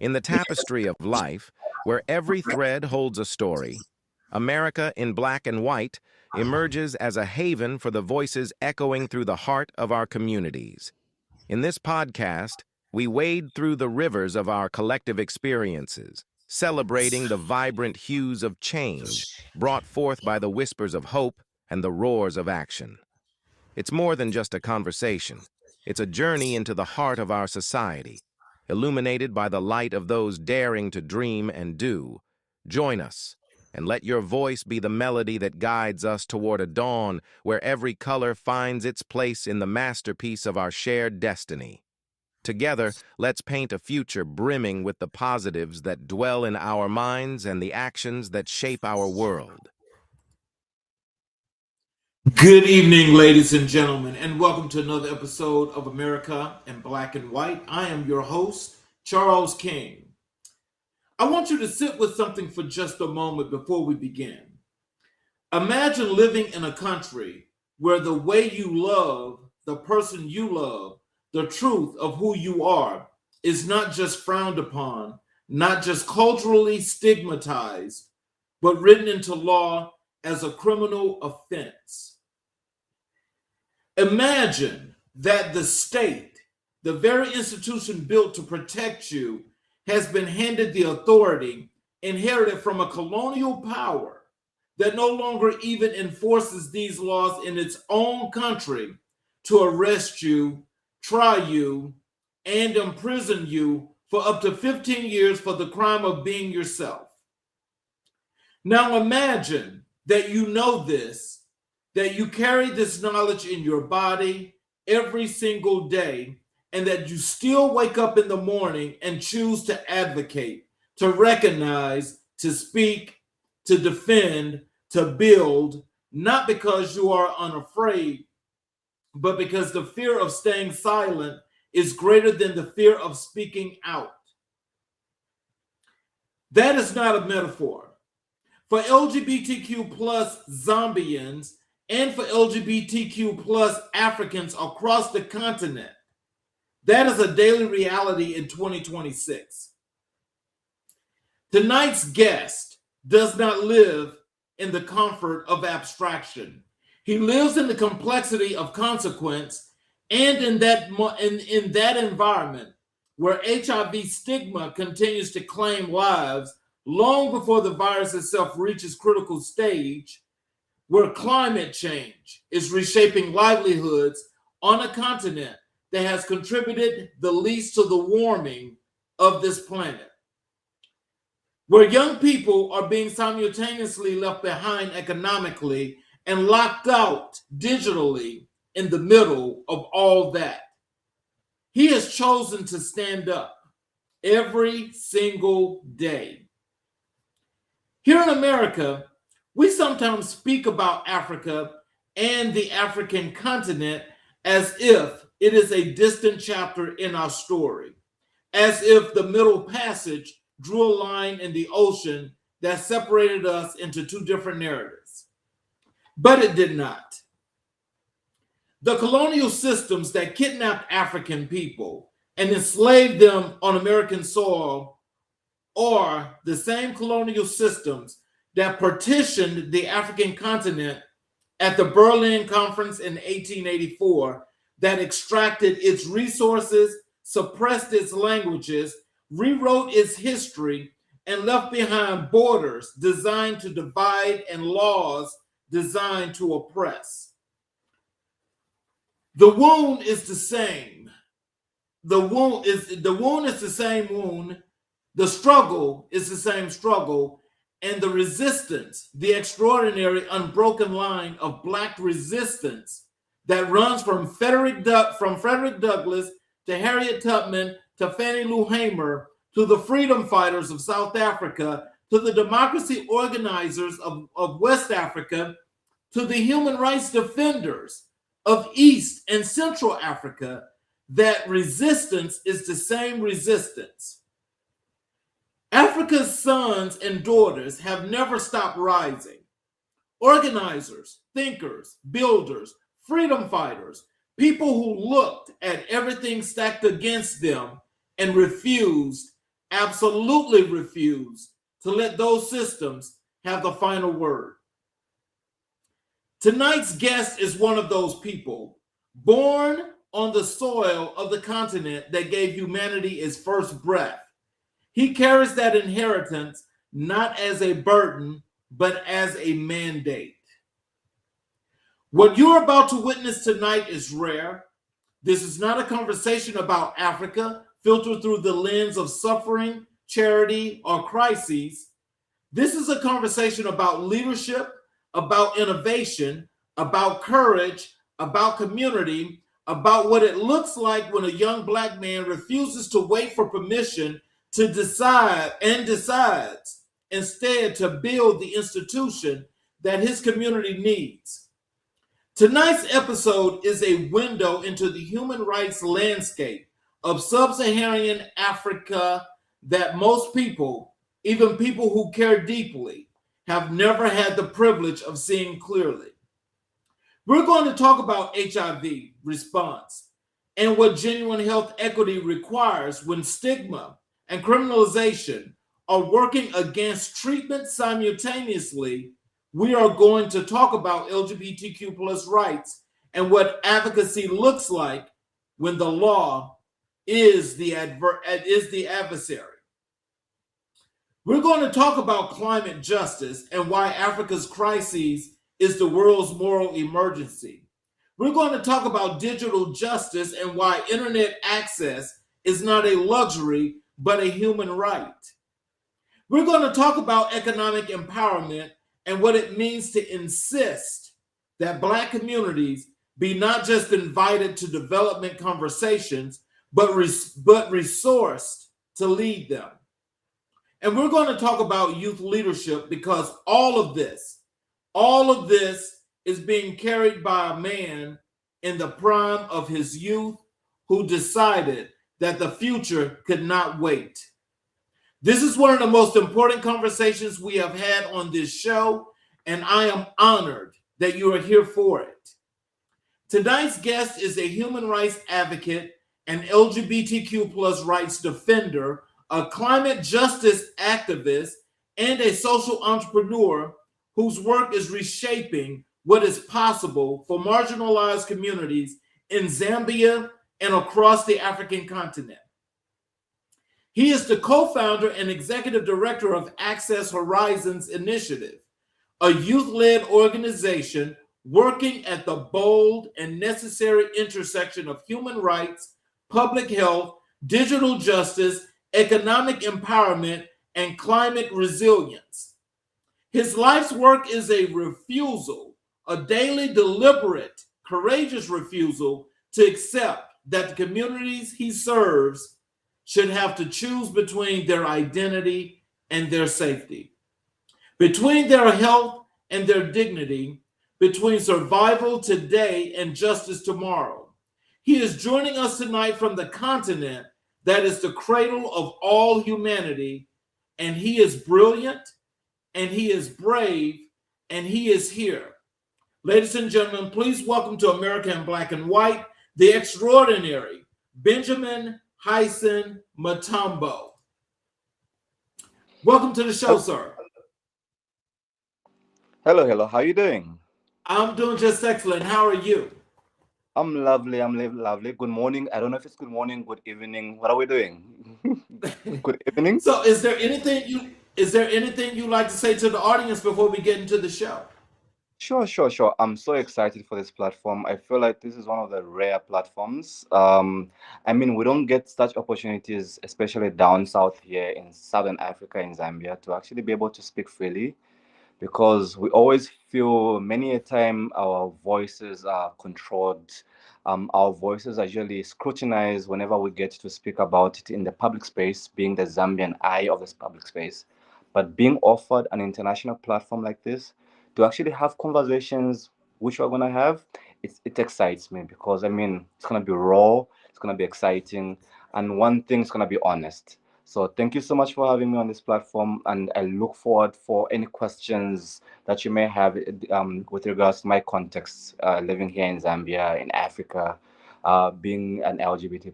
In the tapestry of life, where every thread holds a story, America in black and white emerges as a haven for the voices echoing through the heart of our communities. In this podcast, we wade through the rivers of our collective experiences, celebrating the vibrant hues of change brought forth by the whispers of hope and the roars of action. It's more than just a conversation. It's a journey into the heart of our society, illuminated by the light of those daring to dream and do. Join us, and let your voice be the melody that guides us toward a dawn where every color finds its place in the masterpiece of our shared destiny. Together, let's paint a future brimming with the positives that dwell in our minds and the actions that shape our world. Good evening, ladies and gentlemen, and welcome to another episode of America in Black and White. I am your host, Charles King. I want you to sit with something for just a moment before we begin. Imagine living in a country where the way you love the person you love, the truth of who you are, is not just frowned upon, not just culturally stigmatized, but written into law as a criminal offense. Imagine that the state, the very institution built to protect you, has been handed the authority inherited from a colonial power that no longer even enforces these laws in its own country to arrest you, try you, and imprison you for up to 15 years for the crime of being yourself. Now imagine that you know this, that you carry this knowledge in your body every single day, and that you still wake up in the morning and choose to advocate, to recognize, to speak, to defend, to build, not because you are unafraid, but because the fear of staying silent is greater than the fear of speaking out. That is not a metaphor. For LGBTQ plus Zambians and for LGBTQ plus Africans across the continent, that is a daily reality in 2026. Tonight's guest does not live in the comfort of abstraction. He lives in the complexity of consequence, and in that environment where HIV stigma continues to claim lives long before the virus itself reaches critical stage, where climate change is reshaping livelihoods on a continent that has contributed the least to the warming of this planet, where young people are being simultaneously left behind economically and locked out digitally in the middle of all that. He has chosen to stand up every single day. Here in America, we sometimes speak about Africa and the African continent as if it is a distant chapter in our story, as if the Middle Passage drew a line in the ocean that separated us into two different narratives. But it did not. The colonial systems that kidnapped African people and enslaved them on American soil are the same colonial systems that partitioned the African continent at the Berlin Conference in 1884, that extracted its resources, suppressed its languages, rewrote its history, and left behind borders designed to divide and laws designed to oppress. The wound is the same. The wound is the same wound. The struggle is the same struggle. And the resistance, the extraordinary unbroken line of Black resistance that runs from Frederick Douglass to Harriet Tubman to Fannie Lou Hamer to the freedom fighters of South Africa to the democracy organizers of West Africa to the human rights defenders of East and Central Africa, that resistance is the same resistance. Africa's sons and daughters have never stopped rising. Organizers, thinkers, builders, freedom fighters, people who looked at everything stacked against them and refused, absolutely refuse to let those systems have the final word. Tonight's guest is one of those people born on the soil of the continent that gave humanity its first breath. He carries that inheritance not as a burden, but as a mandate. What you're about to witness tonight is rare. This is not a conversation about Africa filtered through the lens of suffering, charity, or crises. This is a conversation about leadership, about innovation, about courage, about community, about what it looks like when a young Black man refuses to wait for permission to decide and decides instead to build the institution that his community needs. Tonight's episode is a window into the human rights landscape of sub-Saharan Africa that most people, even people who care deeply, have never had the privilege of seeing clearly. We're going to talk about HIV response and what genuine health equity requires when stigma and criminalization are working against treatment simultaneously. We are going to talk about LGBTQ plus rights and what advocacy looks like when the law is the adversary. We're going to talk about climate justice and why Africa's crises is the world's moral emergency. We're going to talk about digital justice and why internet access is not a luxury, but a human right. We're going to talk about economic empowerment and what it means to insist that Black communities be not just invited to development conversations, but resourced to lead them. And we're going to talk about youth leadership because all of this is being carried by a man in the prime of his youth who decided that the future could not wait. This is one of the most important conversations we have had on this show, and I am honored that you are here for it. Tonight's guest is a human rights advocate, an LGBTQ plus rights defender, a climate justice activist, and a social entrepreneur whose work is reshaping what is possible for marginalized communities in Zambia and across the African continent. He is the co-founder and executive director of Access Horizons Initiative, a youth-led organization working at the bold and necessary intersection of human rights, public health, digital justice, economic empowerment, and climate resilience. His life's work is a refusal, a daily deliberate, courageous refusal to accept that the communities he serves should have to choose between their identity and their safety, between their health and their dignity, between survival today and justice tomorrow. He is joining us tonight from the continent that is the cradle of all humanity, and he is brilliant, and he is brave, and he is here. Ladies and gentlemen, please welcome to America in Black and White, the extraordinary Benjamin Hyson Mutambo. Welcome to the show, sir. Hello. How are you doing? I'm doing just excellent. How are you? I'm lovely. Lovely. Good morning. I don't know if it's good morning, good evening. What are we doing? Good evening. So, is there anything you'd like to say to the audience before we get into the show? Sure. I'm so excited for this platform. I feel like this is one of the rare platforms. We don't get such opportunities, especially down south here in Southern Africa, in Zambia, to actually be able to speak freely, because we always feel many a time our voices are controlled. Our voices are usually scrutinized whenever we get to speak about it in the public space, being the Zambian eye of this public space. But being offered an international platform like this to actually have conversations which we're going to have, it excites me, because it's going to be raw, it's going to be exciting, and one thing is going to be honest. So thank you so much for having me on this platform, and I look forward for any questions that you may have with regards to my context, living here in Zambia, in Africa, being an LGBT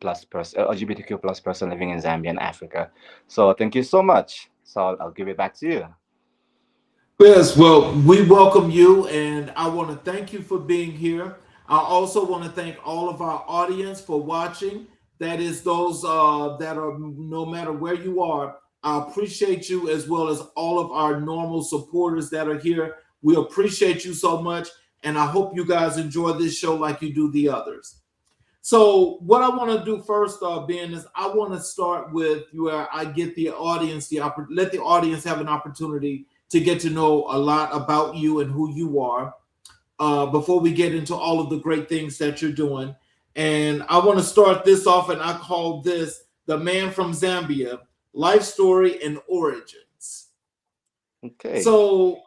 plus person, LGBTQ plus person living in Zambia and Africa. So thank you so much. So I'll give it back to you. Yes, well, we welcome you, and I want to thank you for being here. I also want to thank all of our audience for watching. That is those that are no matter where you are. I appreciate you as well as all of our normal supporters that are here. We appreciate you so much, and I hope you guys enjoy this show like you do the others. So, what I want to do first, Ben, is I want to start with where I get the audience let the audience have an opportunity to get to know a lot about you and who you are before we get into all of the great things that you're doing. And I want to start this off, and I call this "The Man from Zambia: Life Story and Origins." Okay. So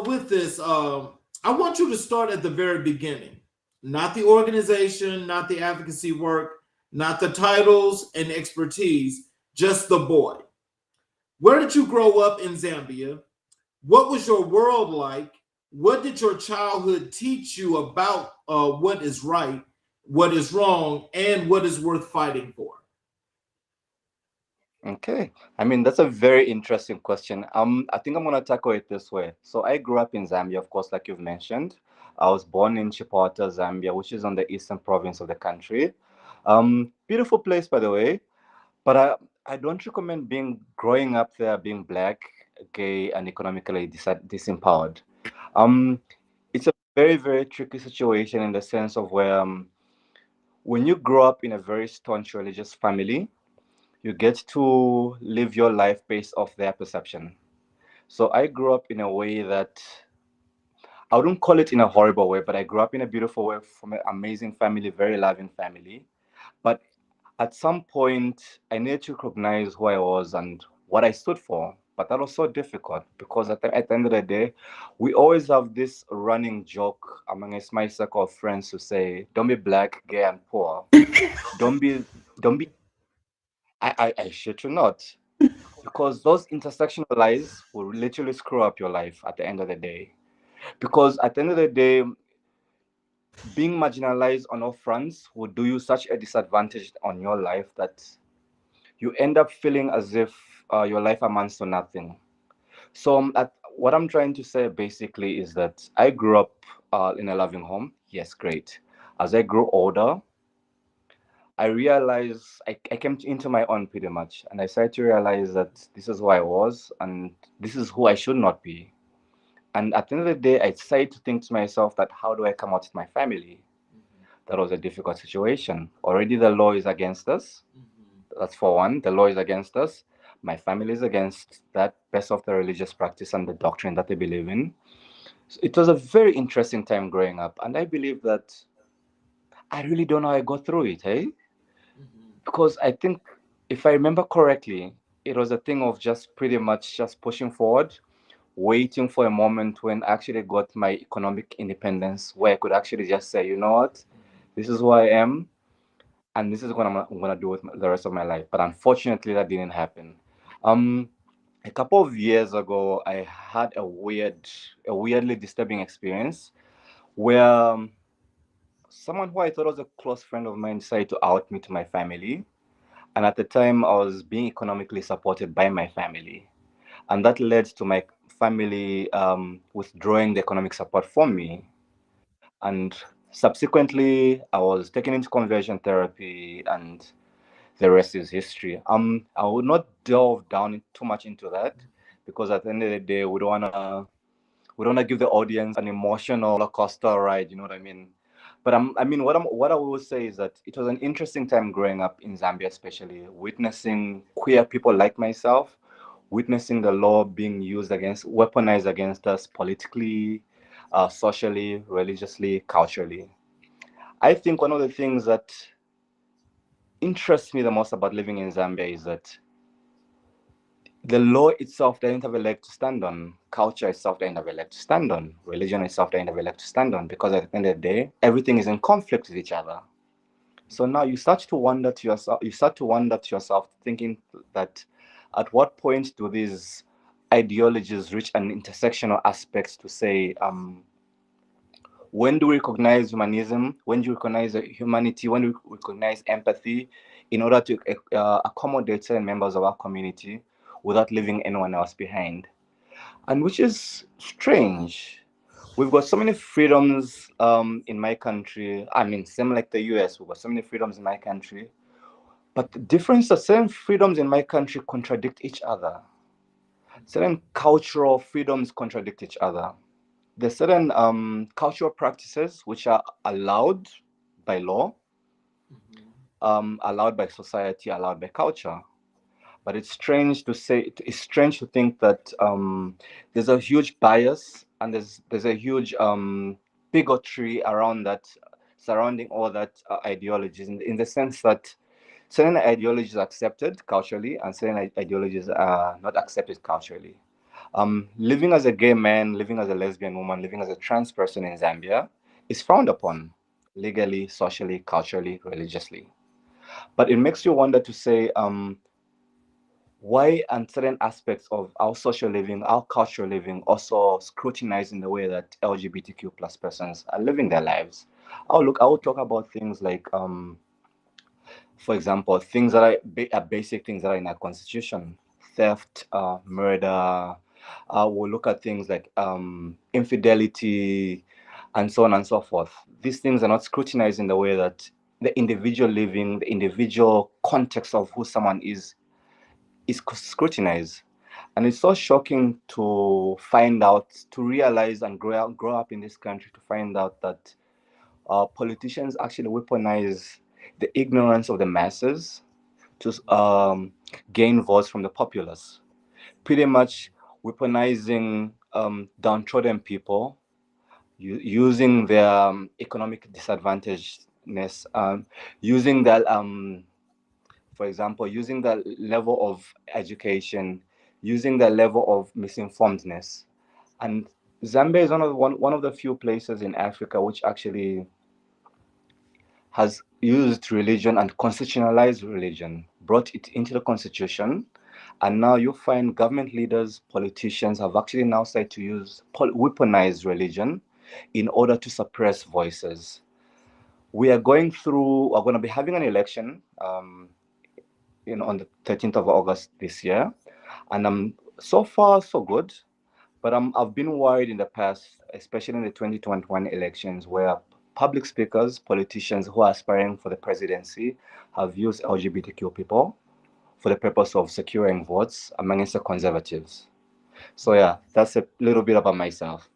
with this, I want you to start at the very beginning, not the organization, not the advocacy work, not the titles and expertise, just the boy. Where did you grow up in Zambia? What was your world like? What did your childhood teach you about what is right, what is wrong, and what is worth fighting for? Okay. I mean, that's a very interesting question. I think I'm gonna tackle it this way. So I grew up in Zambia, of course, like you've mentioned. I was born in Chipata, Zambia, which is on the eastern province of the country. Beautiful place, by the way. But I don't recommend growing up there being black, gay, and economically disempowered. Um, it's a very, very tricky situation in the sense of where when you grow up in a very staunch religious family, you get to live your life based off their perception. So I grew up in a way that I wouldn't call it in a horrible way, but I grew up in a beautiful way from an amazing family, very loving family. But at some point, I needed to recognize who I was and what I stood for. But that was so difficult because at the end of the day, we always have this running joke amongst my circle of friends to say, "Don't be black, gay, and poor. Don't be, don't be." I shit you not, because those intersectional lies will literally screw up your life at the end of the day. Because at the end of the day, being marginalized on all fronts will do you such a disadvantage on your life that you end up feeling as if your life amounts to nothing. So, what I'm trying to say basically is that I grew up in a loving home. Yes, great. As I grew older, I realized I came into my own pretty much, and I started to realize that this is who I was, and this is who I should not be. And at the end of the day, I decided to think to myself that how do I come out with my family? That was a difficult situation. Already the law is against us. That's for one. The law is against us. My family is against that best of the religious practice and the doctrine that they believe in. So it was a very interesting time growing up. And I believe that I really don't know how I got through it, hey? Because I think, if I remember correctly, it was a thing of just pretty much just pushing forward, waiting for a moment when I actually got my economic independence, where I could actually just say, you know what, this is who I am, and this is what I'm gonna do with the rest of my life. But unfortunately, that didn't happen. Um, a couple of years ago, I had a weirdly disturbing experience where someone who I thought was a close friend of mine decided to out me to my family. And at the time, I was being economically supported by my family. And that led to my family withdrawing the economic support from me. And subsequently, I was taken into conversion therapy, and the rest is history. I will not delve down too much into that because at the end of the day, we don't wanna give the audience an emotional roller coaster ride. You know what I mean? But what I will say is that it was an interesting time growing up in Zambia, especially witnessing queer people like myself, witnessing the law being weaponized against us politically, socially, religiously, culturally. I think one of the things that interests me the most about living in Zambia is that the law itself doesn't have a leg to stand on. Culture itself doesn't have a leg to stand on. Religion itself doesn't have a leg to stand on, because at the end of the day, everything is in conflict with each other. So now you start to wonder to yourself, thinking that at what point do these ideologies reach an intersectional aspect to say, When do we recognize humanism? When do you recognize humanity? When do we recognize empathy in order to accommodate certain members of our community without leaving anyone else behind? And which is strange. We've got so many freedoms in my country. I mean, same like the US, we've got so many freedoms in my country. But the difference is certain freedoms in my country contradict each other. Certain cultural freedoms contradict each other. There's certain cultural practices which are allowed by law, allowed by society, allowed by culture. But it's strange to say. It's strange to think that there's a huge bias and there's a huge bigotry around that, surrounding all that ideologies. In the sense that certain ideologies are accepted culturally and certain ideologies are not accepted culturally. Living as a gay man, living as a lesbian woman, living as a trans person in Zambia is frowned upon legally, socially, culturally, religiously. But it makes you wonder to say, why are certain aspects of our social living, our cultural living, also scrutinized in the way that LGBTQ plus persons are living their lives? I will talk about things like, for example, things that are basic things that are in our constitution: theft, murder. We'll look at things like infidelity, and so on and so forth. These things are not scrutinized in the way that the individual living, the individual context of who someone is scrutinized. And it's so shocking to find out, to realize and grow up in this country to find out that politicians actually weaponize the ignorance of the masses to gain votes from the populace, pretty much weaponizing downtrodden people, using their economic disadvantagedness, using that, for example, using the level of education, using the level of misinformedness. And Zambia is one of the few places in Africa which actually has used religion and constitutionalized religion, brought it into the constitution, and now you find government leaders, politicians have actually now started to use weaponized religion in order to suppress voices. We're going to be having an election, on the 13th of August this year, and so far so good. But I've been worried in the past, especially in the 2021 elections, where public speakers, politicians who are aspiring for the presidency have used LGBTQ people for the purpose of securing votes amongst the conservatives. So yeah, that's a little bit about myself.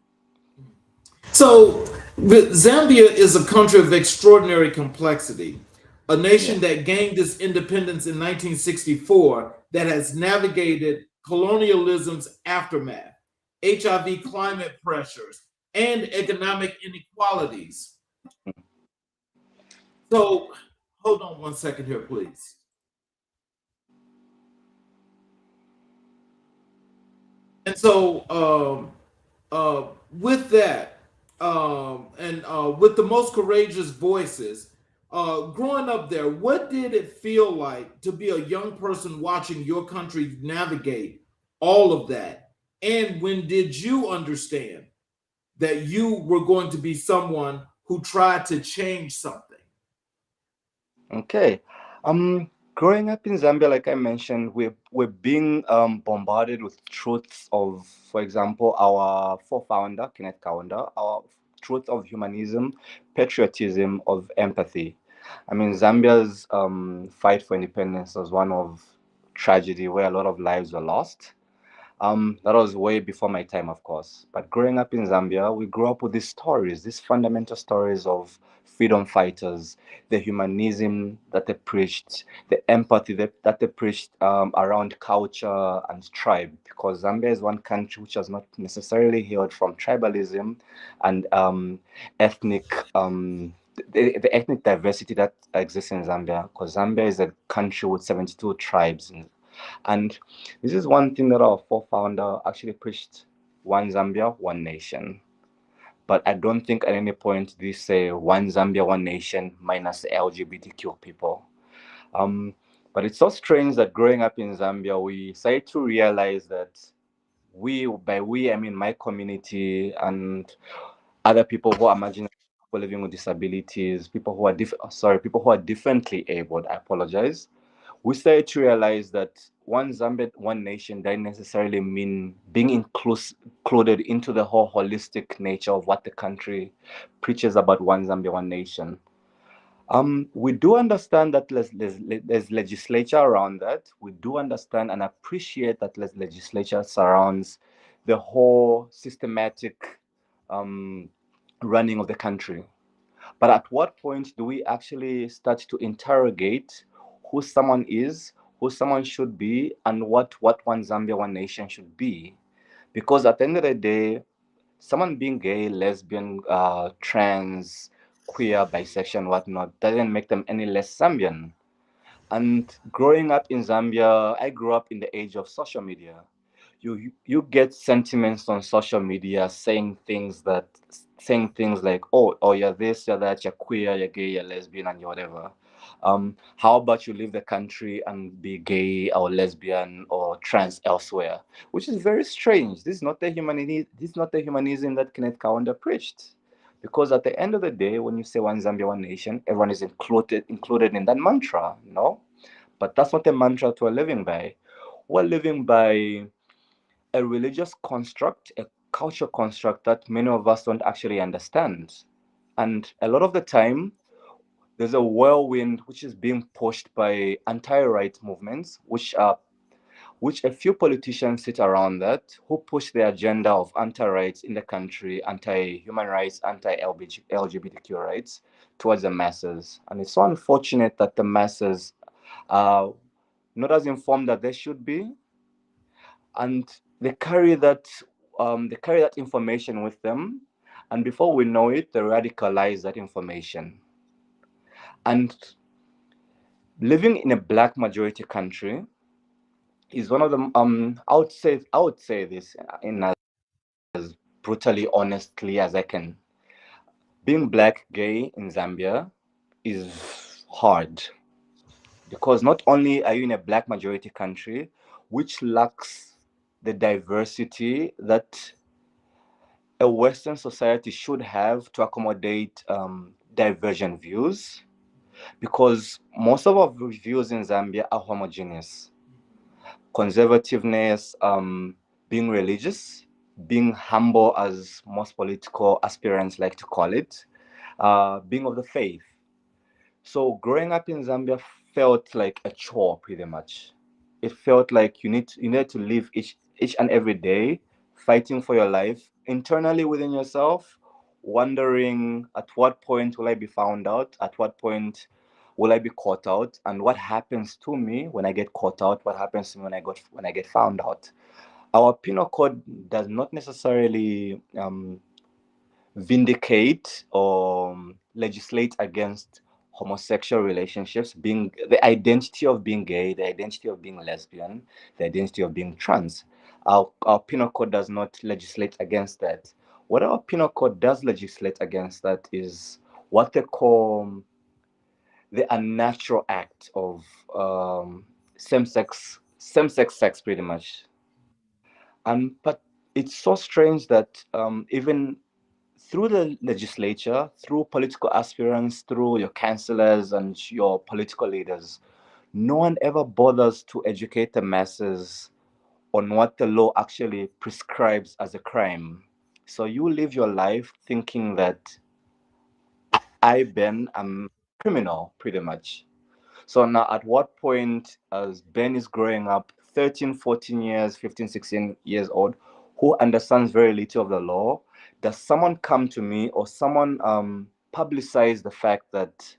So, Zambia is a country of extraordinary complexity, a nation that gained its independence in 1964 that has navigated colonialism's aftermath, HIV climate pressures, and economic inequalities. So, hold on one second here, please. And so, with that, and with the most courageous voices, growing up there, what did it feel like to be a young person watching your country navigate all of that? And when did you understand that you were going to be someone who tried to change something? Okay. Growing up in Zambia, like I mentioned, we're being bombarded with truths of, for example, our founder Kenneth Kaunda, our truth of humanism, patriotism, of empathy. I mean, Zambia's fight for independence was one of tragedy where a lot of lives were lost. That was way before my time, of course. But growing up in Zambia, we grew up with these stories, these fundamental stories of freedom fighters, the humanism that they preached, the empathy that they preached around culture and tribe. Because Zambia is one country which has not necessarily healed from tribalism and ethnic. The ethnic diversity that exists in Zambia, because Zambia is a country with 72 tribes, and this is one thing that our founder actually preached: one Zambia, one nation. But I don't think at any point they say one Zambia, one nation minus the LGBTQ people. But it's so strange that growing up in Zambia, we started to realize that by we, I mean my community, and other people who are marginalized, people living with disabilities, people who are people who are differently abled. I apologize. We started to realize that one Zambia, one nation doesn't necessarily mean being included into the whole holistic nature of what the country preaches about one Zambia, one nation. We do understand that there's legislature around that. We do understand and appreciate that legislature surrounds the whole systematic um, running of the country. But at what point do we actually start to interrogate who someone is, who someone should be, and what one Zambia, one nation should be? Because at the end of the day, someone being gay, lesbian, trans, queer, bisexual, whatnot, doesn't make them any less Zambian. And growing up in Zambia, I grew up in the age of social media. You get sentiments on social media saying things like, oh, you're this, you're that, you're queer, you're gay, you're lesbian, and you're whatever. How about you leave the country and be gay or lesbian or trans elsewhere? Which is very strange. This is not the humanity. This is not the humanism that Kenneth Kaunda preached. Because at the end of the day, when you say one Zambia, one nation, everyone is included in that mantra, no? But that's not a mantra we're living by. We're living by a religious construct, a culture construct that many of us don't actually understand. And a lot of the time, there's a whirlwind which is being pushed by anti-right movements, which a few politicians sit around that who push the agenda of anti-rights in the country, anti-human rights, anti-LGBTQ rights towards the masses. And it's so unfortunate that the masses are not as informed that they should be, and they carry that information with them, and before we know it, they radicalize that information. And living in a black majority country is one of the I would say this in as brutally honestly as I can. Being black gay in Zambia is hard because not only are you in a black majority country which lacks the diversity that a Western society should have to accommodate divergent views, because most of our views in Zambia are homogeneous. Conservativeness, being religious, being humble, as most political aspirants like to call it, being of the faith. So growing up in Zambia felt like a chore, pretty much. It felt like you need to live each and every day fighting for your life internally within yourself, wondering at what point will I be found out, at what point will I be caught out, and what happens to me when I get caught out, what happens to me when I get found out. Our penal code does not necessarily vindicate or legislate against homosexual relationships, being the identity of being gay, the identity of being lesbian, the identity of being trans. Our penal code does not legislate against that. What our penal code does legislate against that is what they call the unnatural act of same sex sex, pretty much. But it's so strange that even through the legislature, through political aspirants, through your councillors and your political leaders, no one ever bothers to educate the masses on what the law actually prescribes as a crime. So you live your life thinking that Ben, am criminal, pretty much. So now at what point, as Ben is growing up, 13, 14 years, 15, 16 years old, who understands very little of the law, does someone come to me or someone publicize the fact that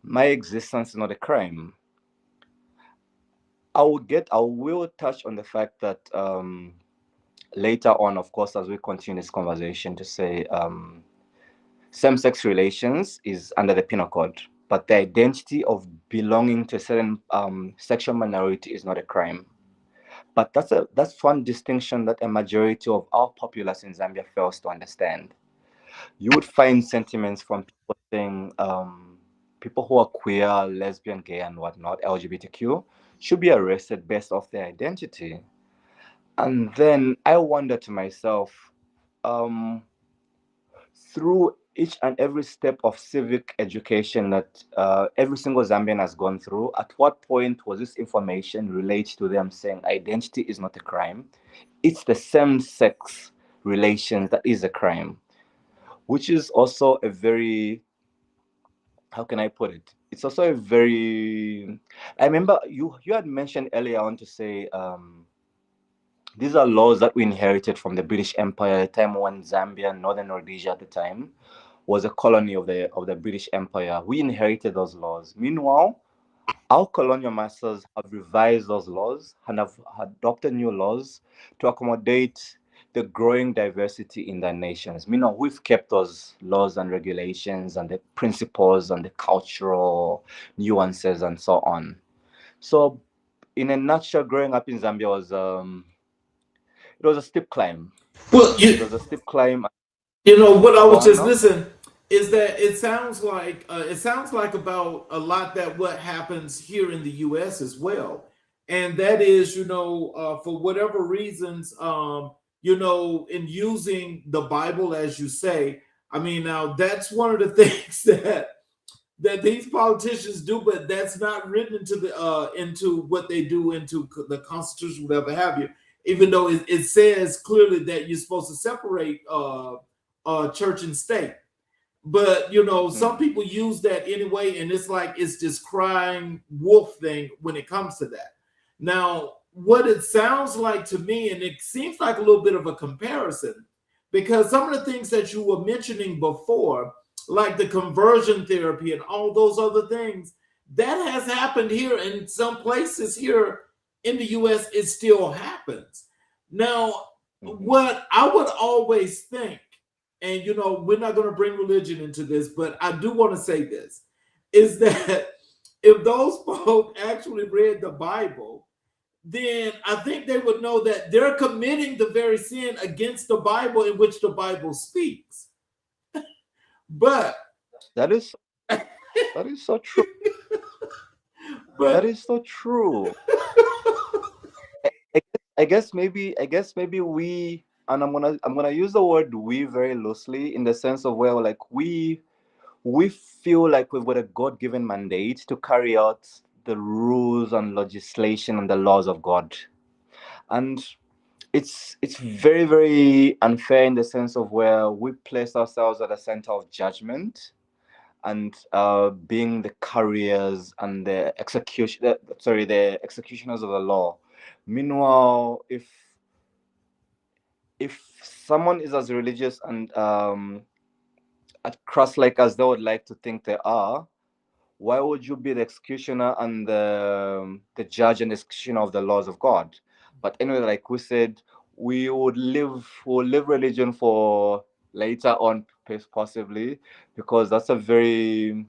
my existence is not a crime? I will touch on the fact that later on, of course, as we continue this conversation, to say same-sex relations is under the penal code, but the identity of belonging to a certain sexual minority is not a crime. But that's one distinction that a majority of our populace in Zambia fails to understand. You would find sentiments from people saying people who are queer, lesbian, gay, and whatnot, LGBTQ, should be arrested based off their identity. And then I wonder to myself, um, through each and every step of civic education that every single Zambian has gone through, at what point was this information related to them saying identity is not a crime? It's the same sex relation that is a crime, which is also a very, how can I put it? It's also a very, I remember you had mentioned earlier on to say, these are laws that we inherited from the British Empire at the time when Zambia, Northern Rhodesia at the time, was a colony of the British Empire. We inherited those laws. Meanwhile, our colonial masters have revised those laws and have adopted new laws to accommodate the growing diversity in their nations. Meanwhile, we've kept those laws and regulations and the principles and the cultural nuances and so on. So, in a nutshell, growing up in Zambia was it was a steep climb. Well, It was a steep climb. what I Go was on just now. listening is that it sounds like about a lot that what happens here in the U.S. as well, and that is, for whatever reasons, in using the Bible as you say. I mean, now that's one of the things that these politicians do, but that's not written into what they do into the Constitution, whatever have you. Even though it says clearly that you're supposed to separate church and state, but some Mhm. people use that anyway, and it's like it's this crying wolf thing when it comes to that. Now, what it sounds like to me, and it seems like a little bit of a comparison, because some of the things that you were mentioning before, like the conversion therapy and all those other things, that has happened here in some places here in the US. It still happens. Now, Mhm. what I would always think, and we're not going to bring religion into this, but I do want to say this, is that if those folk actually read the Bible, then I think they would know that they're committing the very sin against the Bible in which the Bible speaks. But That is that is so true. That but is so true. I guess maybe we, and I'm gonna use the word we very loosely in the sense of where like we feel like we've got a God-given mandate to carry out the rules and legislation and the laws of God. And it's very, very unfair in the sense of where we place ourselves at the center of judgment and being the carriers and the executioners of the law. Meanwhile, if someone is as religious and at cross like as they would like to think they are, why would you be the executioner and the judge and executioner of the laws of God? But anyway, like we said, we'll live religion for later on, possibly, because that's a very,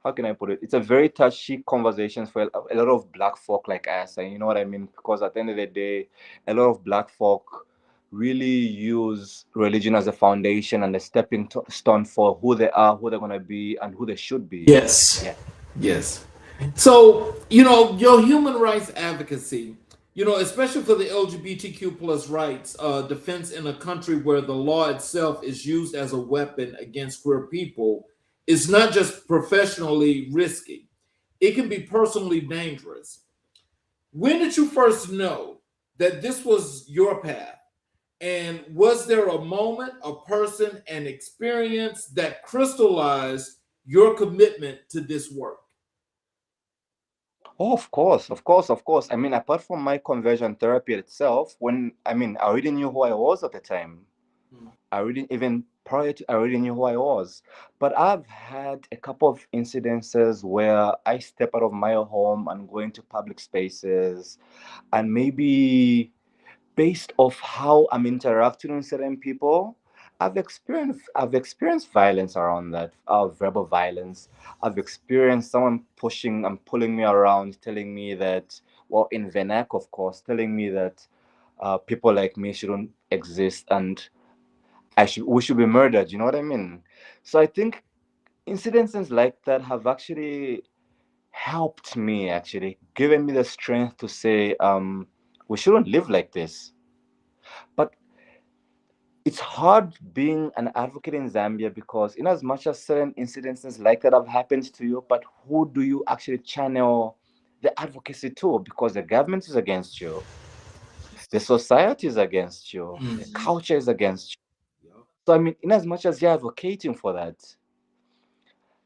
how can I put it? It's a very touchy conversation for a lot of black folk like us, and you know what I mean? Because at the end of the day, a lot of black folk really use religion as a foundation and a stepping stone for who they are, who they're gonna be, and who they should be. yes, Yeah. yes. So, your human rights advocacy, especially for the LGBTQ plus rights defense in a country where the law itself is used as a weapon against queer people, is not just professionally risky, it can be personally dangerous. When did you first know that this was your path? And was there a moment, a person, an experience that crystallized your commitment to this work? Oh, of course, of course, of course. I mean, apart from my conversion therapy itself, I already knew who I was at the time. I already, even prior to, I already knew who I was. But I've had a couple of incidences where I step out of my home and go into public spaces, and maybe based off how I'm interacting with certain people, I've experienced violence around that, verbal violence. I've experienced someone pushing and pulling me around, telling me that, well, in vernac, of course, telling me that people like me shouldn't exist and we should be murdered. You know what I mean? So I think incidences like that have actually helped me, actually given me the strength to say, we shouldn't live like this. But it's hard being an advocate in Zambia because, in as much as certain incidences like that have happened to you, but who do you actually channel the advocacy to? Because the government is against you, the society is against you, the Mhm. culture is against you. Yep. So, I mean, in as much as you're advocating for that,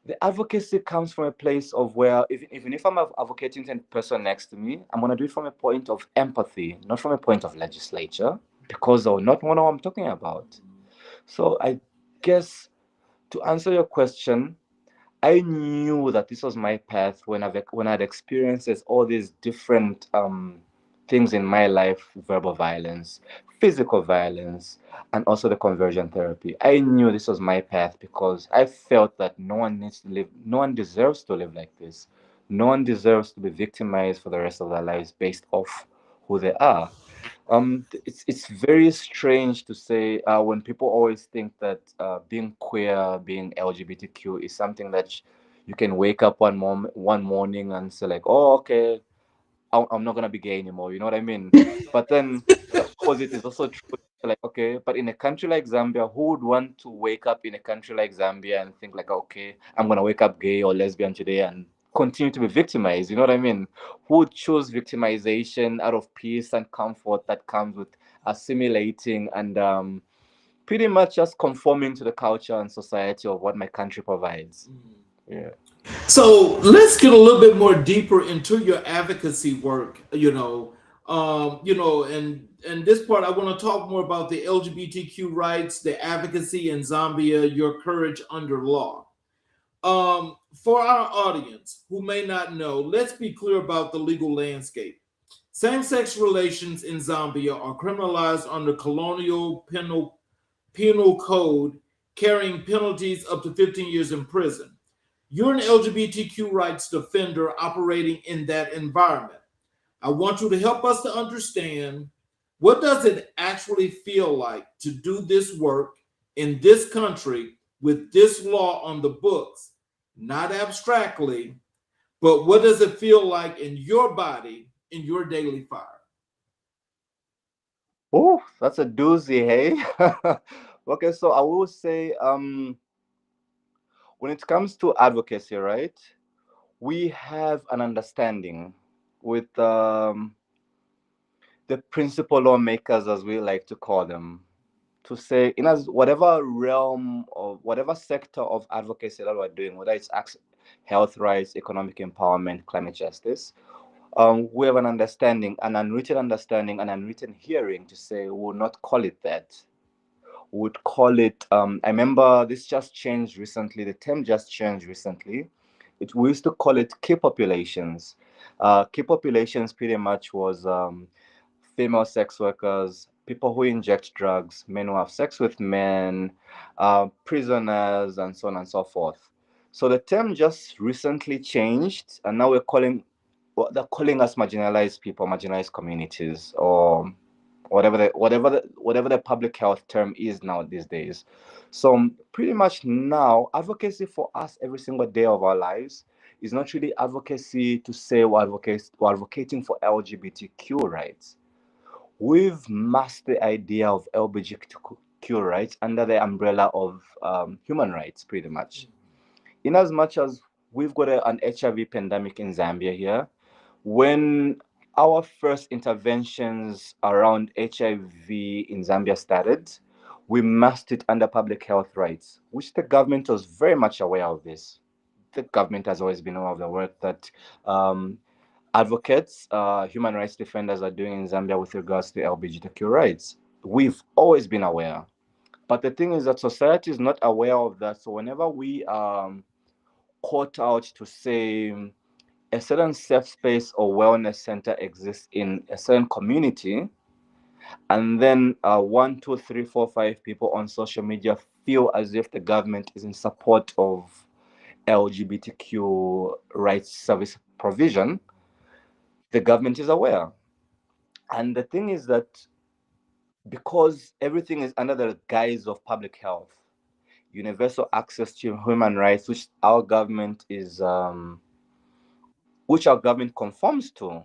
the advocacy comes from a place of where, even if I'm advocating to a person next to me, I'm going to do it from a point of empathy, not from a point of legislature, because they'll not know what I'm talking about. So, I guess to answer your question, I knew that this was my path when I'd experienced all these different things in my life: verbal violence, physical violence, and also the conversion therapy. I knew this was my path because I felt that no one needs to live, no one deserves to live like this. No one deserves to be victimized for the rest of their lives based off who they are. It's very strange to say when people always think that being queer, being LGBTQ is something that you can wake up one morning and say like, oh, okay, I'm not gonna be gay anymore. You know what I mean? But then the opposite is also true. Like, okay, but in a country like Zambia, who would want to wake up in a country like Zambia and think like, okay, I'm gonna wake up gay or lesbian today and continue to be victimized? You know what I mean? Who would choose victimization out of peace and comfort that comes with assimilating and pretty much just conforming to the culture and society of what my country provides? Yeah. So let's get a little bit more deeper into your advocacy work. And this part I want to talk more about the LGBTQ rights, the advocacy in Zambia, your courage under law. For our audience who may not know, let's be clear about the legal landscape. Same-sex relations in Zambia are criminalized under colonial penal code, carrying penalties up to 15 years in prison. You're an LGBTQ rights defender operating in that environment. I want you to help us to understand, what does it actually feel like to do this work in this country with this law on the books, not abstractly, but what does it feel like in your body, in your daily fire? Oh, that's a doozy, hey? Okay, so I will say, when it comes to advocacy, right, we have an understanding with the principal lawmakers, as we like to call them, to say, in as whatever realm or whatever sector of advocacy that we're doing, whether it's health rights, economic empowerment, climate justice, we have an understanding, an unwritten understanding, an unwritten hearing to say we will not call it that. We would call it, I remember this just changed recently, the term just changed recently. We used to call it key populations. Key populations pretty much was female sex workers, people who inject drugs, men who have sex with men, prisoners, and so on and so forth. So the term just recently changed, and now they're calling us marginalized people, marginalized communities, or whatever the public health term is now these days. So pretty much now, advocacy for us every single day of our lives is not really advocacy to say we're advocating for LGBTQ rights. We've masked the idea of LGBTQ rights under the umbrella of human rights, pretty much. In as much as we've got an HIV pandemic in Zambia here, when our first interventions around HIV in Zambia started, we masked it under public health rights, which the government was very much aware of this. The government has always been aware of the work that advocates, human rights defenders are doing in Zambia with regards to LGBTQ rights. We've always been aware. But the thing is that society is not aware of that. So whenever we caught out to say a certain safe space or wellness center exists in a certain community, and then 1, 2, 3, 4, 5 people on social media feel as if the government is in support of LGBTQ rights service provision, the government is aware. And the thing is that because everything is under the guise of public health, universal access to human rights, which our government conforms to,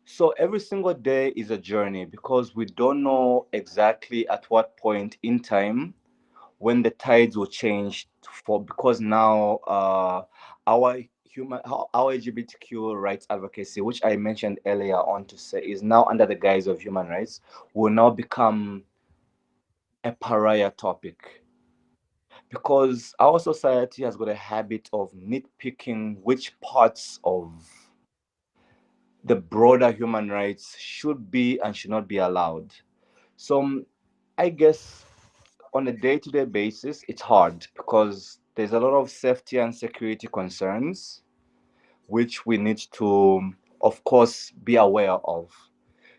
So every single day is a journey because we don't know exactly at what point in time when the tides will change for, because now our our LGBTQ rights advocacy, which I mentioned earlier on to say is now under the guise of human rights, will now become a pariah topic because our society has got a habit of nitpicking which parts of the broader human rights should be and should not be allowed. So I guess on a day-to-day basis, it's hard because there's a lot of safety and security concerns which we need to, of course, be aware of.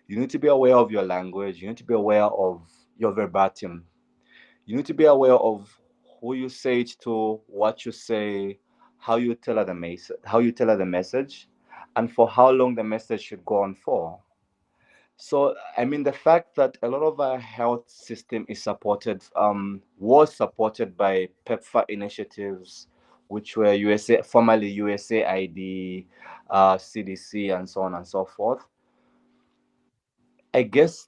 You need to be aware of your language. You need to be aware of your verbatim. You need to be aware of who you say it to, what you say, how you tell her the message, and for how long the message should go on for. So, I mean, the fact that a lot of our health system is supported, was supported by PEPFAR initiatives, which were USA, formerly USAID, CDC, and so on and so forth. I guess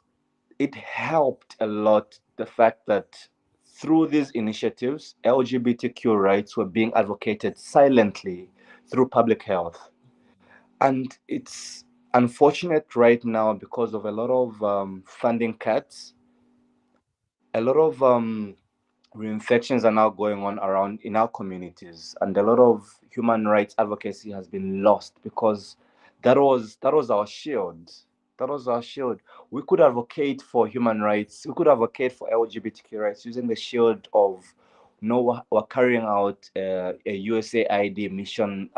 it helped a lot the fact that through these initiatives, LGBTQ rights were being advocated silently through public health. And it's unfortunate right now because of a lot of funding cuts, a lot of reinfections are now going on around in our communities, and a lot of human rights advocacy has been lost because that was our shield. That was our shield. We could advocate for human rights. We could advocate for LGBTQ rights using the shield of, no, we're carrying out a USAID mission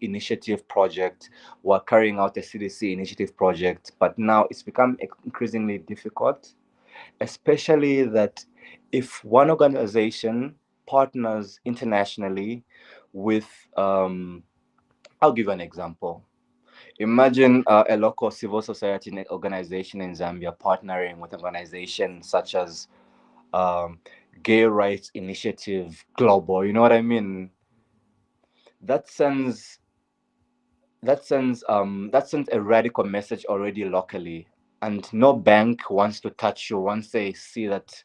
initiative project. We're carrying out a CDC initiative project, but now it's become increasingly difficult, especially that if one organization partners internationally with, I'll give you an example. Imagine a local civil society organization in Zambia partnering with an organization such as um, Gay Rights Initiative Global. You know what I mean? That sends that sends a radical message already locally, and no bank wants to touch you once they see that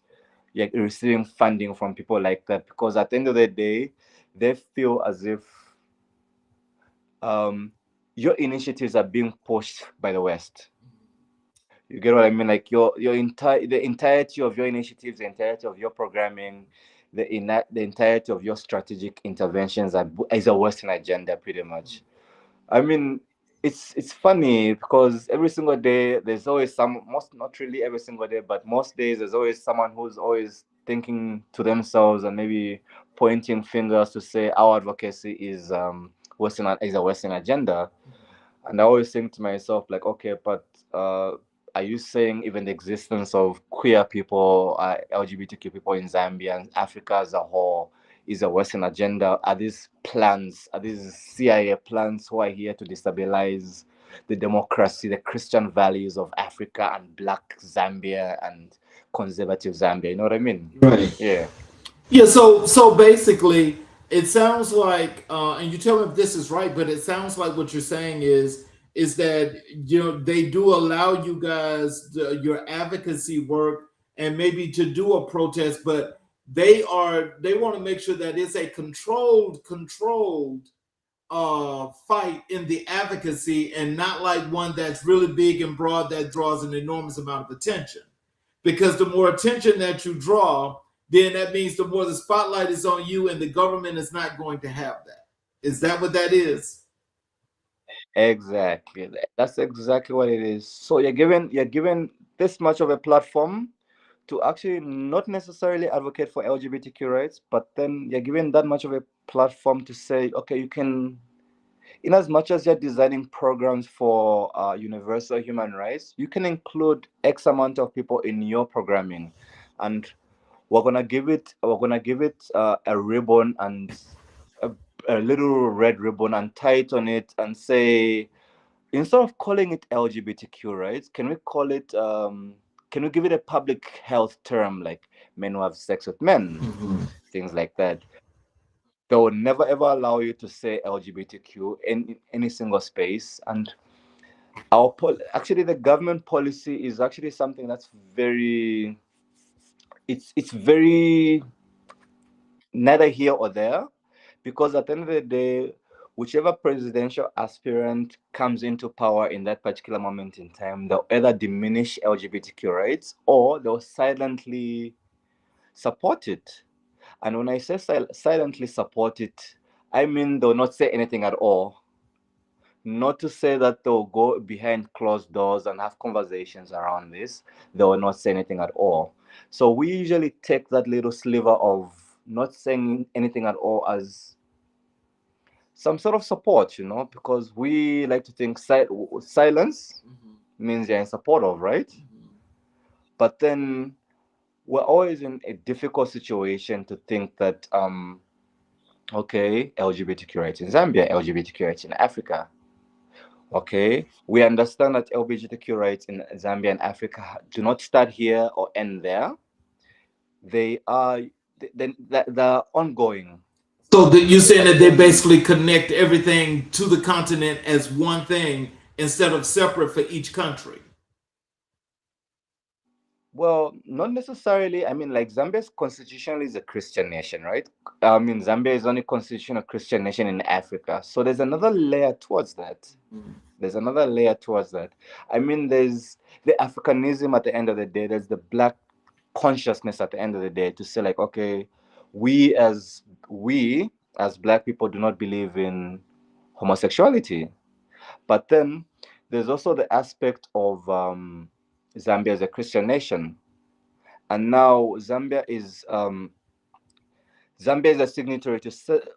you're receiving funding from people like that, because at the end of the day they feel as if um, your initiatives are being pushed by the West. You get what I mean? Like the entirety of your initiatives, the entirety of your programming, the entirety of your strategic interventions is a Western agenda, pretty much. I mean, it's funny because every single day there's always some, most, not really every single day, but most days there's always someone who's always thinking to themselves and maybe pointing fingers to say our advocacy is a Western agenda. And I always think to myself, like, okay, but are you saying even the existence of queer people, LGBTQ people in Zambia and Africa as a whole is a Western agenda? Are these CIA plans who are here to destabilize the democracy, the Christian values of Africa and Black Zambia and conservative Zambia? You know what I mean? Right. Yeah. Yeah, so basically, it sounds like, and you tell me if this is right, but it sounds like what you're saying is that they do allow you guys your advocacy work and maybe to do a protest, but they want to make sure that it's a controlled fight in the advocacy and not like one that's really big and broad that draws an enormous amount of attention, because the more attention that you draw, then that means the more the spotlight is on you, and the government is not going to have that. Is that what that is? Exactly. That's exactly what it is. So you're given this much of a platform to actually not necessarily advocate for LGBTQ rights, but then you're given that much of a platform to say, okay, you can, in as much as you're designing programs for universal human rights, you can include X amount of people in your programming, and we're gonna give it a ribbon and a, a little red ribbon and tie it on it and say, instead of calling it LGBTQ rights, can we give it a public health term like men who have sex with men, things like that. They will never ever allow you to say LGBTQ in any single space. And Actually, the government policy is actually something that's very, it's very neither here or there, because at the end of the day, whichever presidential aspirant comes into power in that particular moment in time, they'll either diminish LGBTQ rights or they'll silently support it. And when I say silently support it, I mean they'll not say anything at all. Not to say that they'll go behind closed doors and have conversations around this. They will not say anything at all. So we usually take that little sliver of not saying anything at all as some sort of support, because we like to think silence means you're in support of, right? But then we're always in a difficult situation to think that, okay, LGBTQ rights in Zambia, LGBTQ rights in Africa. Okay, we understand that LGBTQ rights in Zambia and Africa do not start here or end there. They are they're ongoing. So that you're saying But that they then, basically connect everything to the continent as one thing instead of separate for each country. well, not necessarily. I mean, like Zambia's constitution is a Christian nation, right? I mean, Zambia is only constitutional Christian nation in Africa. So there's another layer towards that. There's another layer towards that. I mean, there's the Africanism at the end of the day. There's the black consciousness at the end of the day to say like, okay, we as black people do not believe in homosexuality. But then there's also the aspect of Zambia as a Christian nation, and now Zambia is a signatory to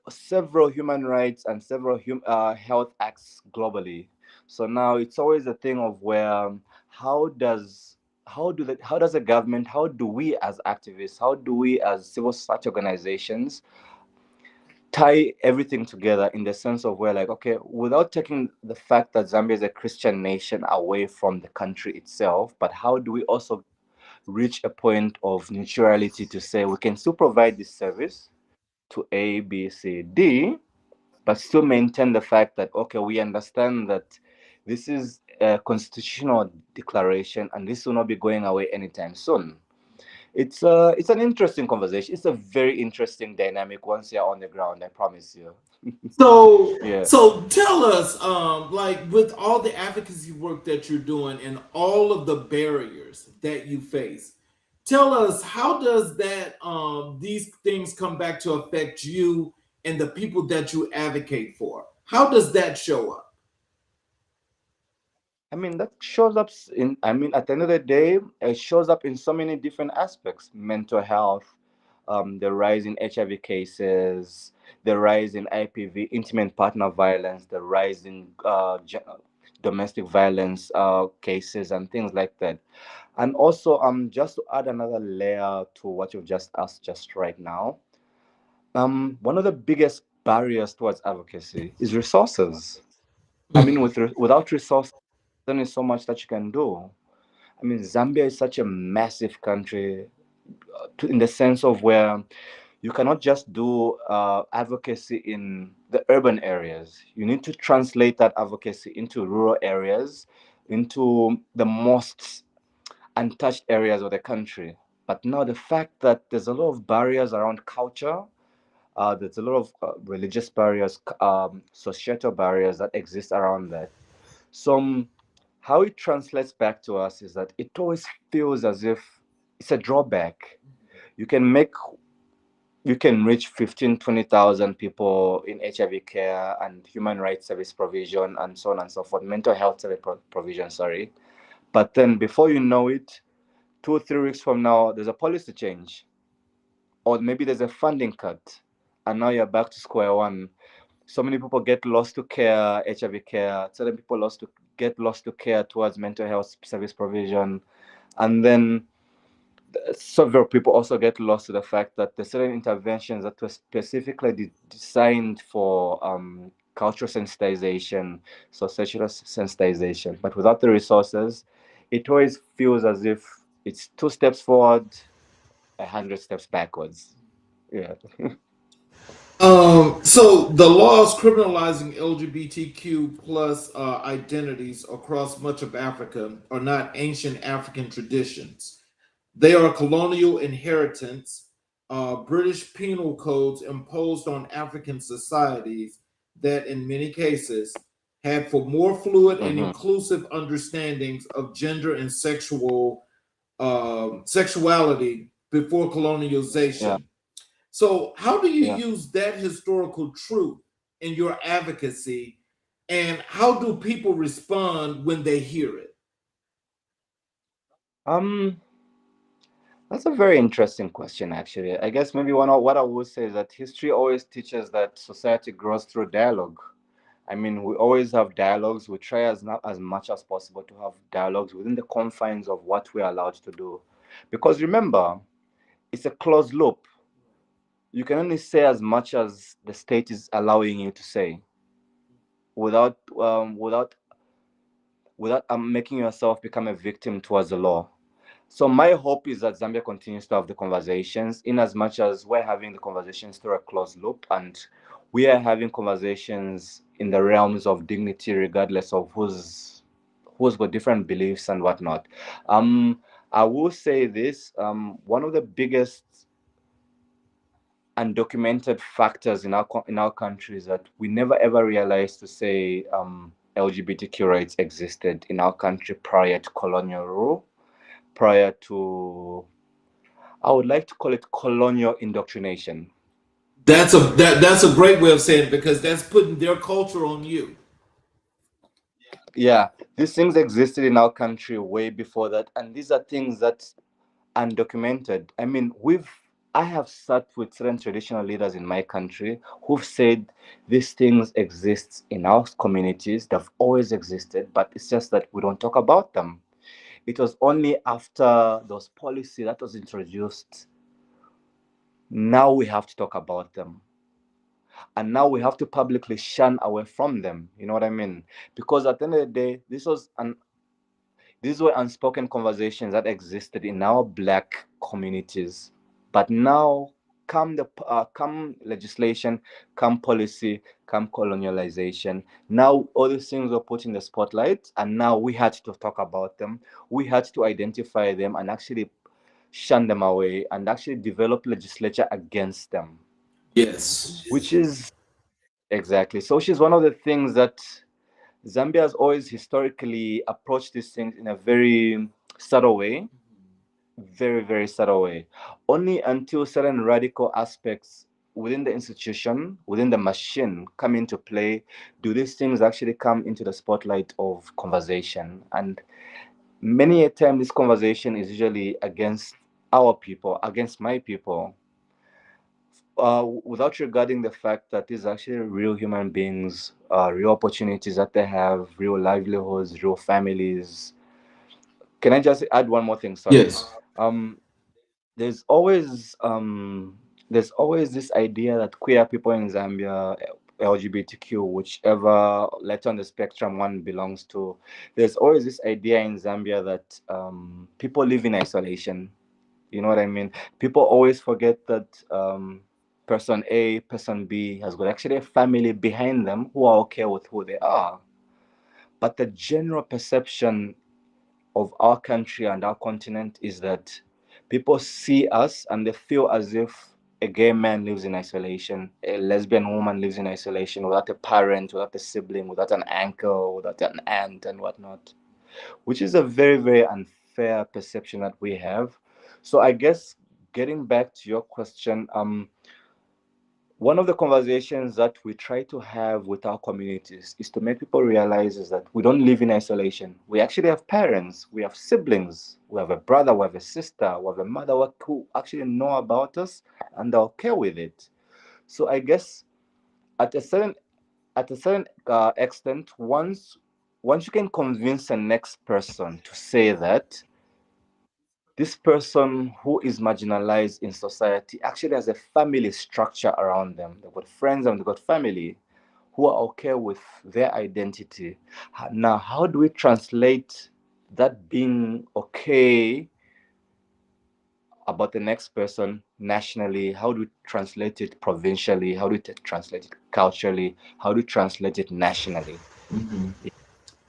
several human rights and several health acts globally. So now it's always a thing of where how does how does the government, how do we as activists, how do we as civil society organizations tie everything together in the sense of where, like, okay, without taking the fact that Zambia is a Christian nation away from the country itself, but how do we also reach a point of neutrality to say we can still provide this service to A, B, C, D, but still maintain the fact that, okay, we understand that this is a constitutional declaration and this will not be going away anytime soon. It's an interesting conversation. It's a very interesting dynamic once you're on the ground, I promise you. So, Yeah. so tell us, like with all the advocacy work that you're doing and all of the barriers that you face, tell us how does that these things come back to affect you and the people that you advocate for? How does that show up? I mean, that shows up I mean, at the end of the day, it shows up in so many different aspects: mental health, the rise in HIV cases, the rise in IPV, intimate partner violence, the rise in domestic violence cases, and things like that. And also, just to add another layer to what you've just asked just right now, one of the biggest barriers towards advocacy is resources. I mean, without resources, there's only so much that you can do. I mean, Zambia is such a massive country, in the sense of where you cannot just do advocacy in the urban areas. You need to translate that advocacy into rural areas, into the most untouched areas of the country. But now the fact that there's a lot of barriers around culture, there's a lot of religious barriers, societal barriers that exist around that. So how it translates back to us is that it always feels as if it's a drawback. You can make you can reach 15, 20,000 people in HIV care and human rights service provision and so on and so forth, mental health service provision, sorry. But then before you know it, 2 or 3 weeks from now, there's a policy change, or maybe there's a funding cut, and now you're back to square one. So many people get lost to care, HIV care. Certain people get lost to care towards mental health service provision, and then several people also get lost to the fact that the certain interventions that were specifically designed for cultural sensitization, so sexual sensitization, but without the resources, it always feels as if it's 2 steps forward, 100 steps backwards. Yeah. So the laws criminalizing LGBTQ plus identities across much of Africa are not ancient African traditions. They are colonial inheritance, British penal codes imposed on African societies that, in many cases, had for more fluid and Mm-hmm. inclusive understandings of gender and sexuality before Yeah, colonialization. So, how do you yeah. use that historical truth in your advocacy, and how do people respond when they hear it? Um, that's a very interesting question, actually. I guess maybe what I would say is that history always teaches that society grows through dialogue. I mean, we always have dialogues. We try as not as much as possible to have dialogues within the confines of what we're allowed to do, because remember, it's a closed loop. You can only say as much as the state is allowing you to say, without making yourself become a victim towards the law. So my hope is that Zambia continues to have the conversations, in as much as we're having the conversations through a closed loop, and we are having conversations in the realms of dignity, regardless of who's got different beliefs and whatnot. Um, I will say this: one of the biggest undocumented factors in our country is that we never ever realized to say LGBTQ rights existed in our country prior to colonial rule, prior to, I would like to call it, colonial indoctrination. That's a great way of saying it because that's putting their culture on you. Yeah, these things existed in our country way before that, and these are things that undocumented. I mean, I have sat with certain traditional leaders in my country who've said these things exist in our communities. They've always existed, but it's just that we don't talk about them. It was only after those policy that was introduced, now we have to talk about them. And now we have to publicly shun away from them. You know what I mean? Because at the end of the day, these were unspoken conversations that existed in our black communities. But now, come legislation, come policy, come colonialization, now all these things were put in the spotlight, and now we had to talk about them. We had to identify them and actually shun them away and actually develop legislature against them, Yes. which is exactly. So she's one of the things that Zambia has always historically approached these things in a very subtle way, very, very subtle way. Only until certain radical aspects within the institution, within the machine come into play, do these things actually come into the spotlight of conversation. And many a time, this conversation is usually against our people, against my people, without regarding the fact that these are actually real human beings, real opportunities that they have, real livelihoods, real families. Can I just add one more thing? Sorry. Yes. Um, there's always there's always this idea that queer people in Zambia, LGBTQ, whichever letter on the spectrum one belongs to, there's always this idea in Zambia that people live in isolation. You know what I mean? People always forget that person A, person B has got actually a family behind them who are okay with who they are. But the general perception of our country and our continent is that people see us and they feel as if a gay man lives in isolation, a lesbian woman lives in isolation without a parent, without a sibling, without an uncle, without an aunt, and whatnot, which is a very, very unfair perception that we have. So I guess getting back to your question, one of the conversations that we try to have with our communities is to make people realize is that we don't live in isolation. We actually have parents, we have siblings, we have a brother, we have a sister, we have a mother who actually know about us and are okay with it. So I guess at a certain extent, once you can convince the next person to say that this person who is marginalized in society actually has a family structure around them. They've got friends and they've got family who are okay with their identity. Now, how do we translate that being okay about the next person nationally? How do we translate it provincially? How do we translate it culturally? How do we translate it nationally?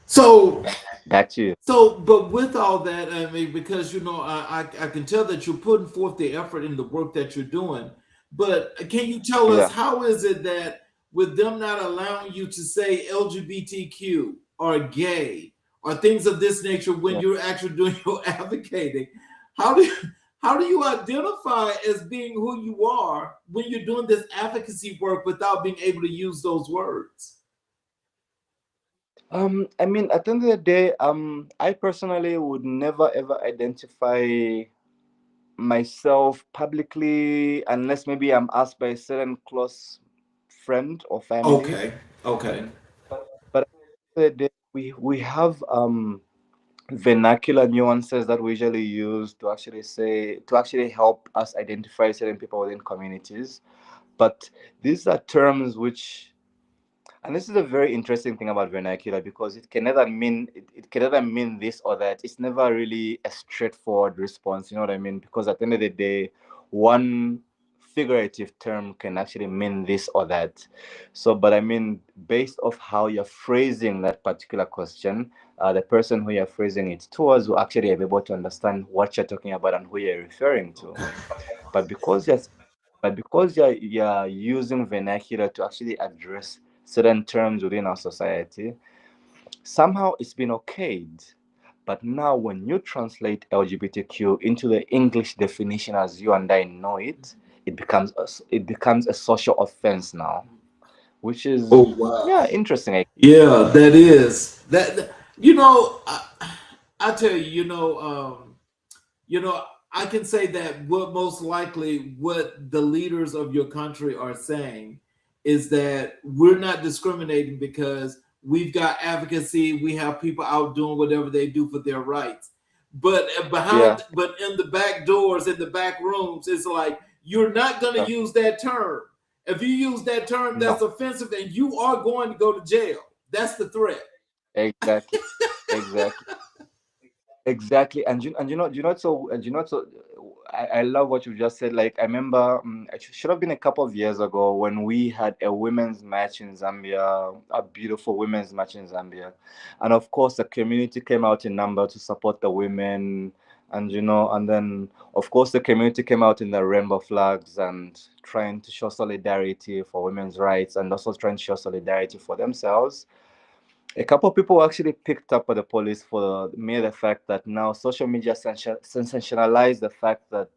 So, Back to you. but with all that, I mean, because I can tell that you're putting forth the effort in the work that you're doing. But can you tell us Yeah. how is it that with them not allowing you to say LGBTQ or gay or things of this nature when Yeah. you're actually doing your advocating, how do you, how do you identify as being who you are when you're doing this advocacy work without being able to use those words? I mean, at the end of the day, I personally would never ever identify myself publicly unless maybe I'm asked by a certain close friend or family. Okay, okay. But at the end of the day, we have vernacular nuances that we usually use to actually say to actually help us identify certain people within communities. But these are terms which, and this is a very interesting thing about vernacular, because it can neither mean this or that. It's never really a straightforward response. You know what I mean? Because at the end of the day, one figurative term can actually mean this or that. So, but I mean, based off how you're phrasing that particular question, the person who you're phrasing it towards will actually be able to understand what you're talking about and who you're referring to. Okay. But because you're you're using vernacular to actually address certain terms within our society, somehow it's been okayed. But now, when you translate LGBTQ into the English definition as you and I know it, it becomes a social offense now, which is, Oh wow. yeah, interesting. Yeah, that is you know I tell you, you know, I can say that what most likely what the leaders of your country are saying is that we're not discriminating because we've got advocacy, we have people out doing whatever they do for their rights. But Yeah, but in the back doors, in the back rooms, it's like you're not going to uh, use that term. If you use that term, that's no, offensive, and you are going to go to jail. That's the threat. exactly, exactly. Exactly, I love what you just said. Like, I remember, it should have been a couple of years ago when we had a women's match in Zambia, a beautiful women's match in Zambia, and of course the community came out in number to support the women, and then of course the community came out in the rainbow flags and trying to show solidarity for women's rights and also trying to show solidarity for themselves. A couple of people were actually picked up by the police for the fact that now social media sensationalized the fact that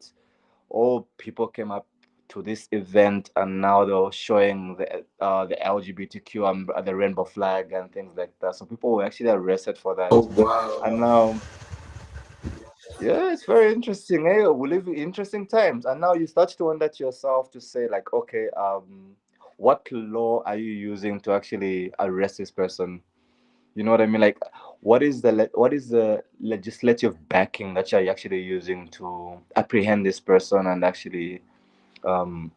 all people came up to this event and now they're showing the LGBTQ and the rainbow flag and things like that. So people were actually arrested for Oh that. And wow. now, yeah, it's very interesting. Hey, we live in interesting times. And now you start to wonder to yourself to say, like, okay, what law are you using to actually arrest this person? You know what I mean? Like, what is the legislative backing that you're actually using to apprehend this person and actually um,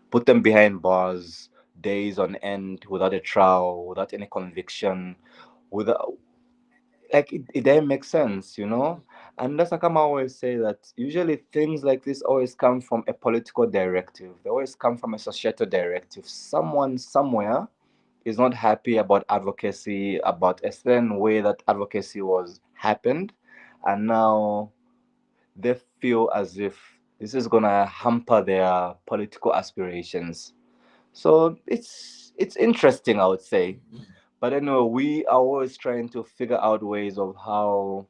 put them behind bars days on end without a trial, without any conviction, without like it doesn't make sense, you know? And that's like I always say that usually things like this always come from a political directive. They always come from a societal directive. Someone somewhere is not happy about advocacy, about a certain way that advocacy was happened, and now they feel as if this is gonna hamper their political aspirations. So it's interesting, I would say. But anyway, we are always trying to figure out ways of how,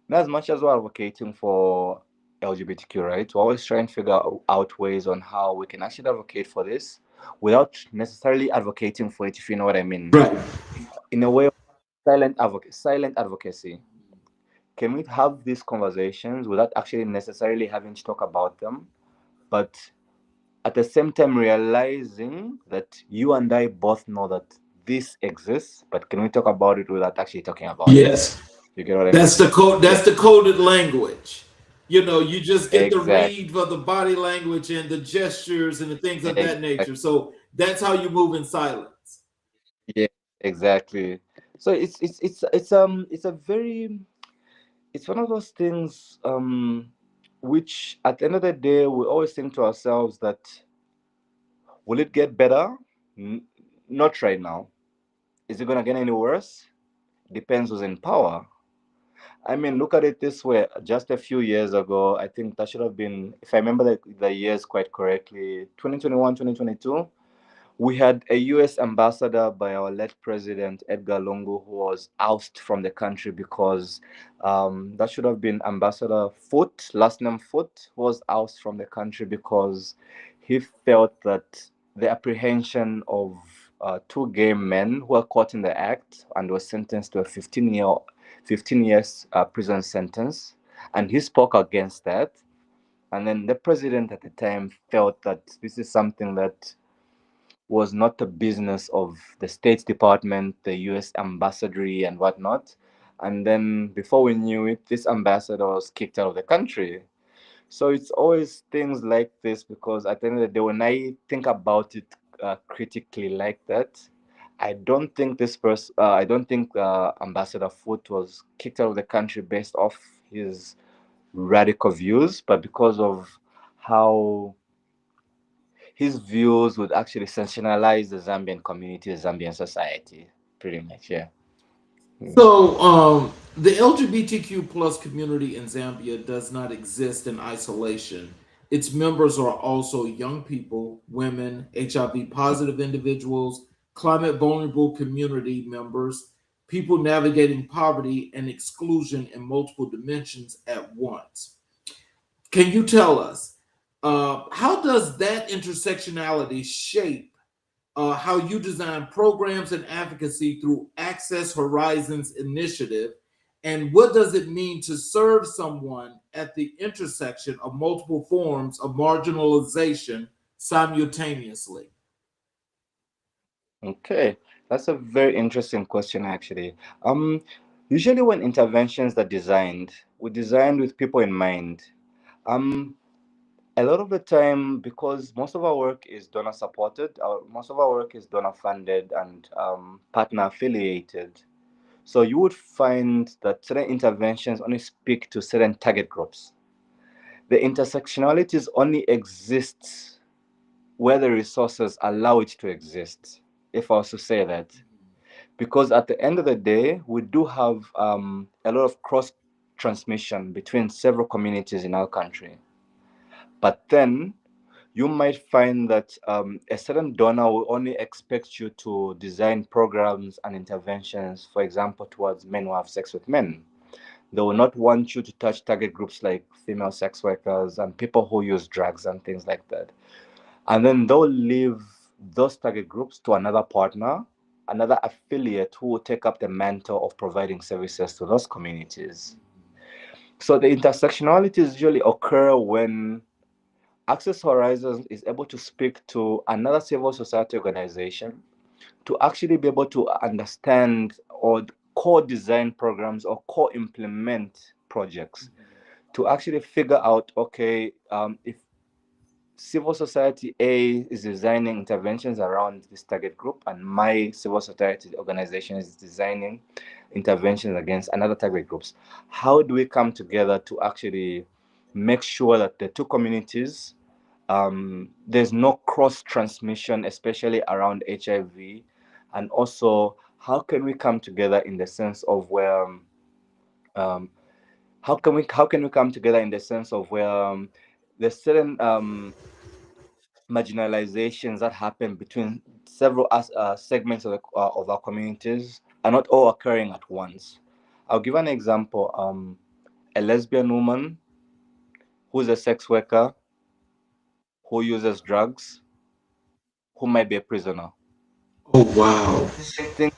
not as much as we're advocating for LGBTQ, right? We're always trying to figure out ways on how we can actually advocate for this without necessarily advocating for it, if you know what I mean. Right. In a way, silent advocacy. Can we have these conversations without actually necessarily having to talk about them, but at the same time realizing that you and I both know that this exists, but can we talk about it without actually talking about it? Yes. You get what I mean? That's the code. Yeah, That's the coded language. You just get the exactly. read for the body language and the gestures and the things of that Exactly. nature. So that's how you move in silence. Yeah, exactly. So it's a very, it's one of those things. which at the end of the day, we always think to ourselves that will it get better? Not right now. Is it going to get any worse? Depends who's in power. I mean, look at it this way. Just a few years ago, I think that should have been, if I remember the years quite correctly, 2021, 2022. We had a US ambassador by our late president, Edgar Lungu, who was ousted from the country because that should have been Ambassador Foot, last name Foot, was ousted from the country because he felt that the apprehension of two gay men who were caught in the act and were sentenced to a 15 years prison sentence. And he spoke against that. And then the president at the time felt that this is something that was not the business of the State Department, the US ambassador, and whatnot. And then before we knew it, this ambassador was kicked out of the country. So it's always things like this because at the end of the day, when I think about it critically like that, I don't think this person, I don't think Ambassador Foot was kicked out of the country based off his radical views, but because of how his views would actually sensationalize the Zambian community, the Zambian society, pretty much, yeah. So, the LGBTQ plus community in Zambia does not exist in isolation. Its members are also young people, women, HIV positive individuals, climate vulnerable community members, people navigating poverty and exclusion in multiple dimensions at once. Can you tell us how does that intersectionality shape how you design programs and advocacy through Access Horizons initiative, and what does it mean to serve someone at the intersection of multiple forms of marginalization simultaneously? Okay, that's a very interesting question, actually. Usually when interventions are designed, we designed with people in mind. Um, a lot of the time, because most of our work is donor supported, most of our work is donor funded and partner affiliated. So you would find that certain interventions only speak to certain target groups. The intersectionalities only exist where the resources allow it to exist, if I was to say that. Because at the end of the day, we do have a lot of cross transmission between several communities in our country. But then you might find that a certain donor will only expect you to design programs and interventions, for example, towards men who have sex with men. They will not want you to touch target groups like female sex workers and people who use drugs and things like that. And then they'll leave those target groups to another partner, another affiliate who will take up the mantle of providing services to those communities. So the intersectionalities usually occur when Access Horizons is able to speak to another civil society organization to actually be able to understand or co-design programs or co-implement projects to actually figure out, okay, if civil society A is designing interventions around this target group, and my civil society organization is designing interventions against another target groups. How do we come together to actually make sure that the two communities, there's no cross transmission, especially around HIV, and also how can we come together in the sense of where um, how can we come together in the sense of where there's certain marginalizations that happen between several segments of our communities are not all occurring at once. I'll give an example. A lesbian woman who's a sex worker who uses drugs, who might be a prisoner. Oh, wow. I think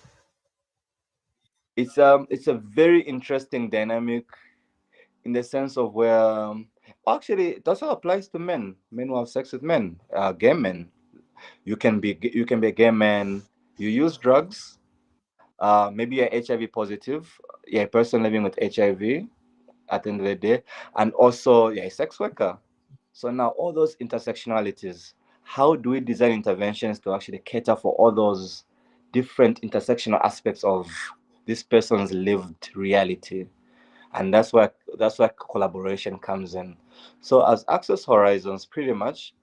it's a very interesting dynamic in the sense of where actually it also applies to men who have sex with men, gay men. You can be a gay man. You use drugs. Maybe you're HIV positive. You're a person living with HIV at the end of the day, and also you're a sex worker. So now all those intersectionalities, how do we design interventions to actually cater for all those different intersectional aspects of this person's lived reality? And that's where collaboration comes in. So as Access Horizons, pretty much,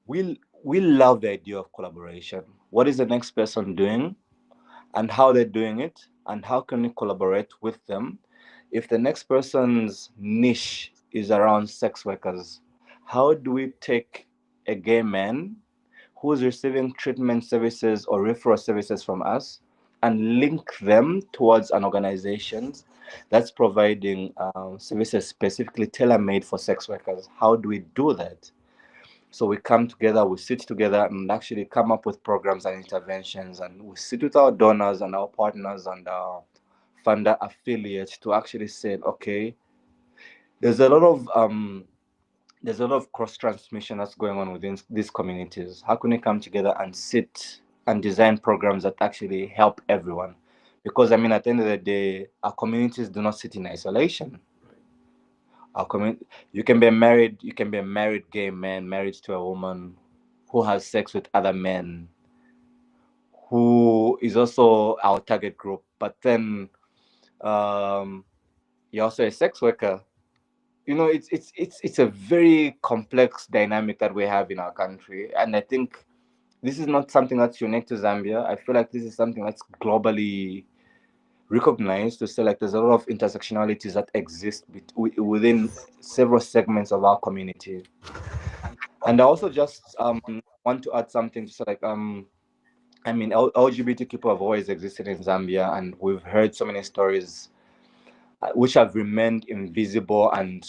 we love the idea of collaboration. What is the next person doing, and how they're doing it, and how can we collaborate with them? If the next person's niche is around sex workers, how do we take a gay man who's receiving treatment services or referral services from us and link them towards an organization that's providing services specifically tailor-made for sex workers? How do we do that? So we come together, we sit together and actually come up with programs and interventions, and we sit with our donors and our partners and our funder affiliates to actually say, okay, there's a lot of cross transmission that's going on within these communities. How can we come together and sit and design programs that actually help everyone? Because I mean, at the end of the day, our communities do not sit in isolation. Our community, you can be a married gay man married to a woman who has sex with other men, who is also our target group, but then um, you're also a sex worker. You know, it's a very complex dynamic that we have in our country, and I think this is not something that's unique to Zambia. I feel like this is something that's globally recognized, to say like there's a lot of intersectionalities that exist within several segments of our community. And I also just want to add something to say like I mean, LGBT people have always existed in Zambia, and we've heard so many stories which have remained invisible. And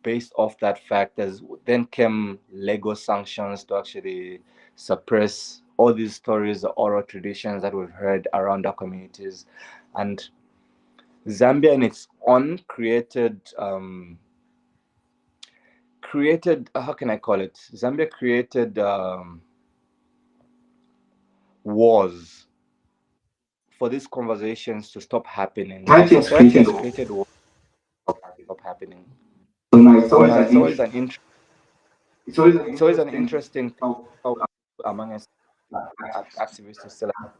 based off that fact, then came legal sanctions to actually suppress all these stories, the oral traditions that we've heard around our communities. And Zambia, in its own, created how can I call it? Zambia created wars for these conversations to stop happening. Society has Society created has all. created wars to stop happening. So now it's So always now an it's always an it's always an interesting interesting thing how how among us activists to say like,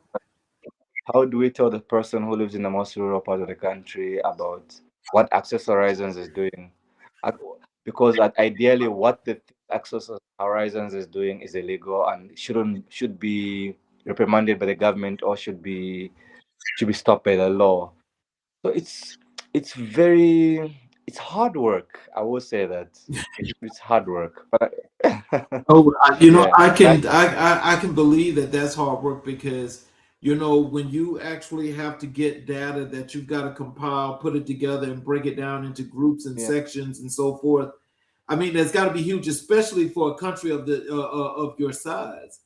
how do we tell the person who lives in the most rural part of the country about what Access Horizons is doing? Ac- Because ideally, what the Access Horizons is doing is illegal and should be reprimanded by the government, or should be stopped by the law. So it's hard work. I will say that it's hard work, but Oh, yeah, I and can I can believe that that's hard work because when you actually have to get data that you've got to compile, put it together, and break it down into groups and yeah, sections and so forth. I mean, that's got to be huge, especially for a country of your size.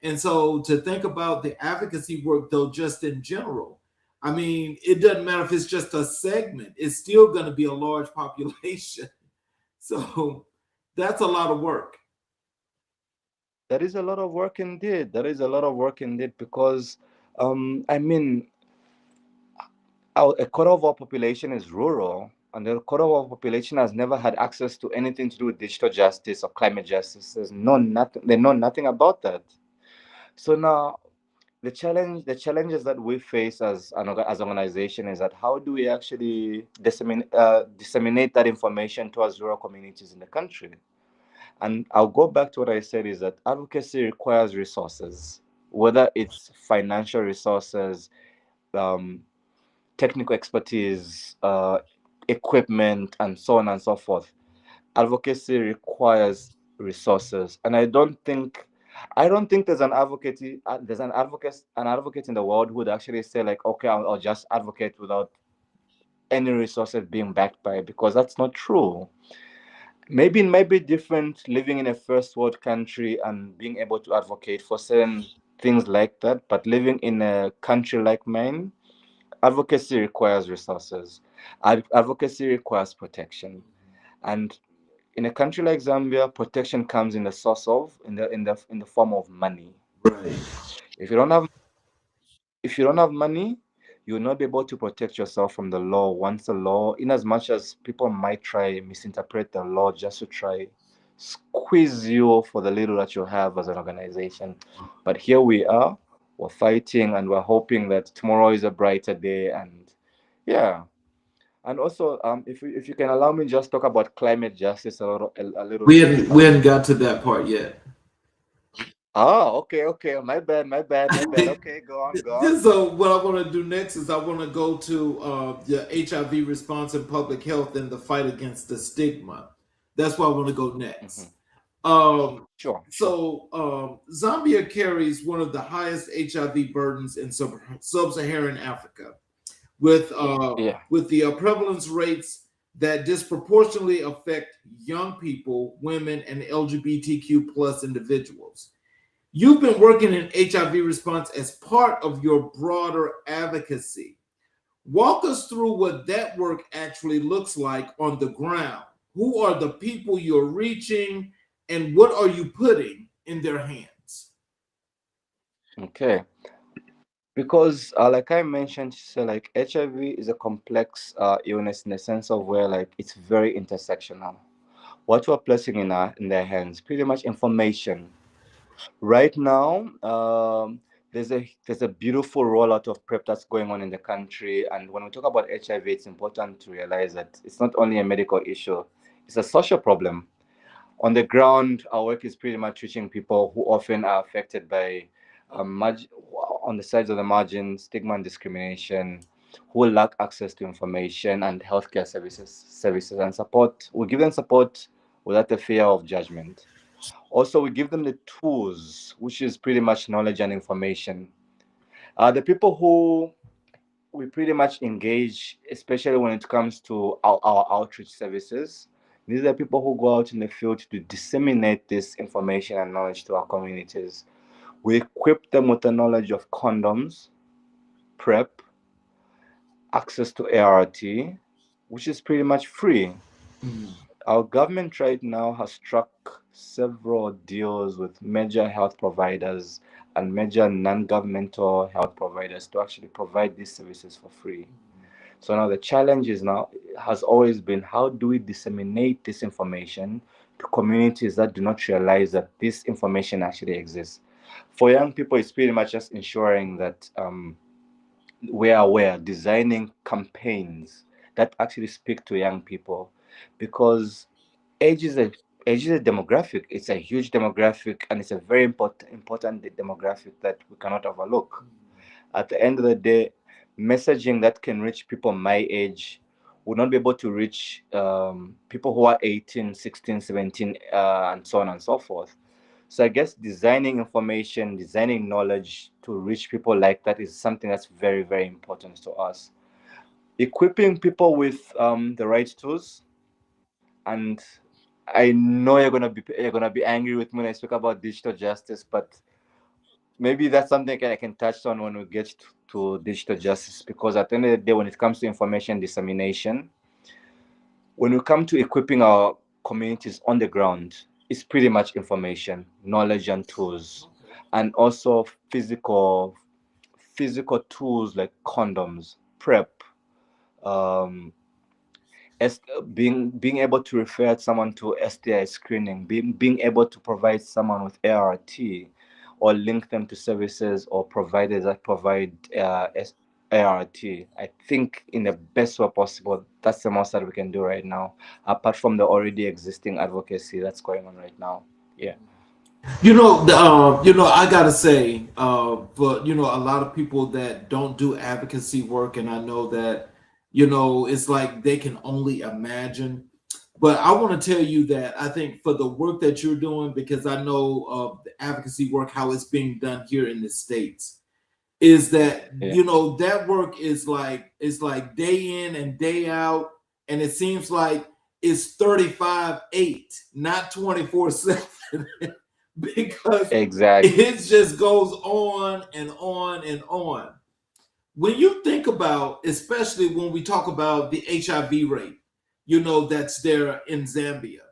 And so to think about the advocacy work, though, just in general, I mean, it doesn't matter if it's just a segment; it's still going to be a large population. So that's a lot of work. that is a lot of work indeed. That is a lot of work indeed because, I mean, a quarter of our population is rural, and a quarter of our population has never had access to anything to do with digital justice or climate justice. They know nothing about that. So now the challenges that we face as organization is that how do we actually disseminate that information towards rural communities in the country? And I'll go back to what I said, is that advocacy requires resources, whether it's financial resources, um, technical expertise, equipment, and so on and so forth. Advocacy requires resources, and I don't think there's an advocate in the world who would actually say like, okay, I'll just advocate without any resources being backed by it, because that's not true. Maybe it might be different living in a first world country and being able to advocate for certain things like that, but living in a country like mine, advocacy requires resources. Advocacy requires protection, and in a country like Zambia, protection comes in the source of in the form of money. Right. If you don't have if you don't have money, you will not be able to protect yourself from the law. Once the law, in as much as people might try misinterpret the law just to try squeeze you for the little that you have as an organization. But here we are, we're fighting, and we're hoping that tomorrow is a brighter day. And yeah, And also, if you can allow me just talk about climate justice a little We bit. hadn't got to that part yet. Oh, okay. My bad. Okay, go on, go on. So what I want to do next is I want to go to the HIV response in public health and the fight against the stigma. That's where I want to go next. Hmm. Um, Sure. Zambia carries one of the highest HIV burdens in sub-Saharan Africa, Yeah. with the prevalence rates that disproportionately affect young people, women, and LGBTQ plus individuals. You've been working in HIV response as part of your broader advocacy. Walk us through what that work actually looks like on the ground. Who are the people you're reaching, and what are you putting in their hands? Okay. Because, like I mentioned, so like HIV is a complex illness in the sense of where like it's very intersectional. What we're placing in their hands, pretty much information. Right now, there's a beautiful rollout of PrEP that's going on in the country, and when we talk about HIV, it's important to realize that it's not only a medical issue; it's a social problem. On the ground, our work is pretty much reaching people who often are affected by on the sides of the margin, stigma and discrimination, who lack access to information and healthcare services and support. We give them support without the fear of judgment. Also, we give them the tools, which is pretty much knowledge and information. The people who we pretty much engage, especially when it comes to our outreach services. These are people who go out in the field to disseminate this information and knowledge to our communities. We equip them with the knowledge of condoms, PrEP, access to ART, which is pretty much free. Our government right now has struck several deals with major health providers and major non-governmental health providers to actually provide these services for free. So now the challenge is now has always been how do we disseminate this information to communities that do not realize that this information actually exists. For young people, it's pretty much just ensuring that we are aware, designing campaigns that actually speak to young people, because age is a age is a demographic. It's a huge demographic, and it's a very important demographic that we cannot overlook. At the end of the day, messaging that can reach people my age would not be able to reach people who are 18, 16, 17, and so on and so forth. So I guess designing information, designing knowledge to reach people like that is something that's very, very important to us. Equipping people with the right tools, and I know you're gonna be angry with me when I speak about digital justice, but maybe that's something I can touch on when we get to digital justice, because at the end of the day, when it comes to information dissemination, when we come to equipping our communities on the ground, it's pretty much information, knowledge, and tools, and also physical tools like condoms, PrEP, um, as being able to refer someone to STI screening, being able to provide someone with ART, or link them to services or providers that provide ART. I think in the best way possible, that's the most that we can do right now, apart from the already existing advocacy that's going on right now. Yeah. I gotta say, but a lot of people that don't do advocacy work, and I know that, it's like they can only imagine. But I want to tell you that I think for the work that you're doing, because I know the advocacy work, how it's being done here in the States, is that Yeah. that work is like it's like day in and day out, and it seems like it's 35/8, not 24/7. Because Exactly. it just goes on and on and on. When you think about, especially when we talk about the HIV rate, that's there in Zambia.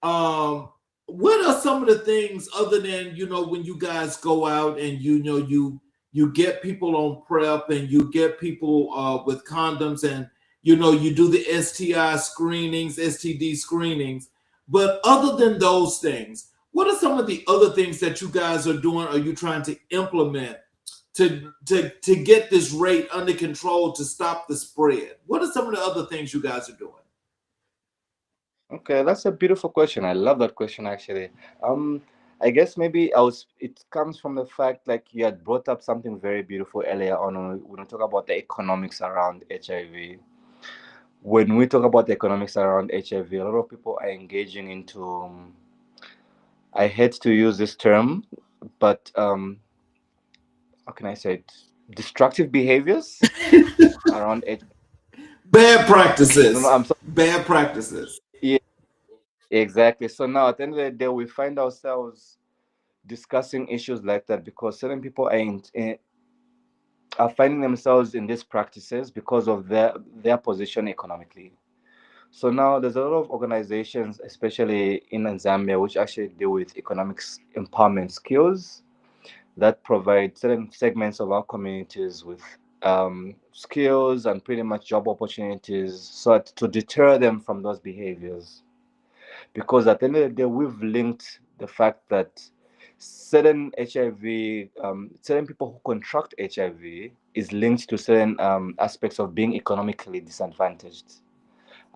Um, what are some of the things other than when you guys go out and you get people on PrEP and you get people with condoms, and you do the STI screenings, STD screenings. But other than those things, what are some of the other things that you guys are doing? Are you trying to implement to get this rate under control to stop the spread? What are some of the other things you guys are doing? Okay, that's a beautiful question. I love that question actually. Um, I guess maybe it comes from the fact like you had brought up something very beautiful earlier on when we talk about the economics around HIV. When we talk about the economics around HIV, a lot of people are engaging into I hate to use this term, but how can I say it? Destructive behaviors around HIV. Bad No, no, practices. I'm sorry. Bad practices. Yeah, exactly. So now at the end of the day, we find ourselves discussing issues like that because certain people are finding themselves in these practices because of their position economically. So now there's a lot of organizations, especially in Zambia, which actually deal with economics empowerment skills that provide certain segments of our communities with skills and pretty much job opportunities so to deter them from those behaviors. Because at the end of the day, we've linked the fact that certain HIV, certain people who contract HIV is linked to certain aspects of being economically disadvantaged.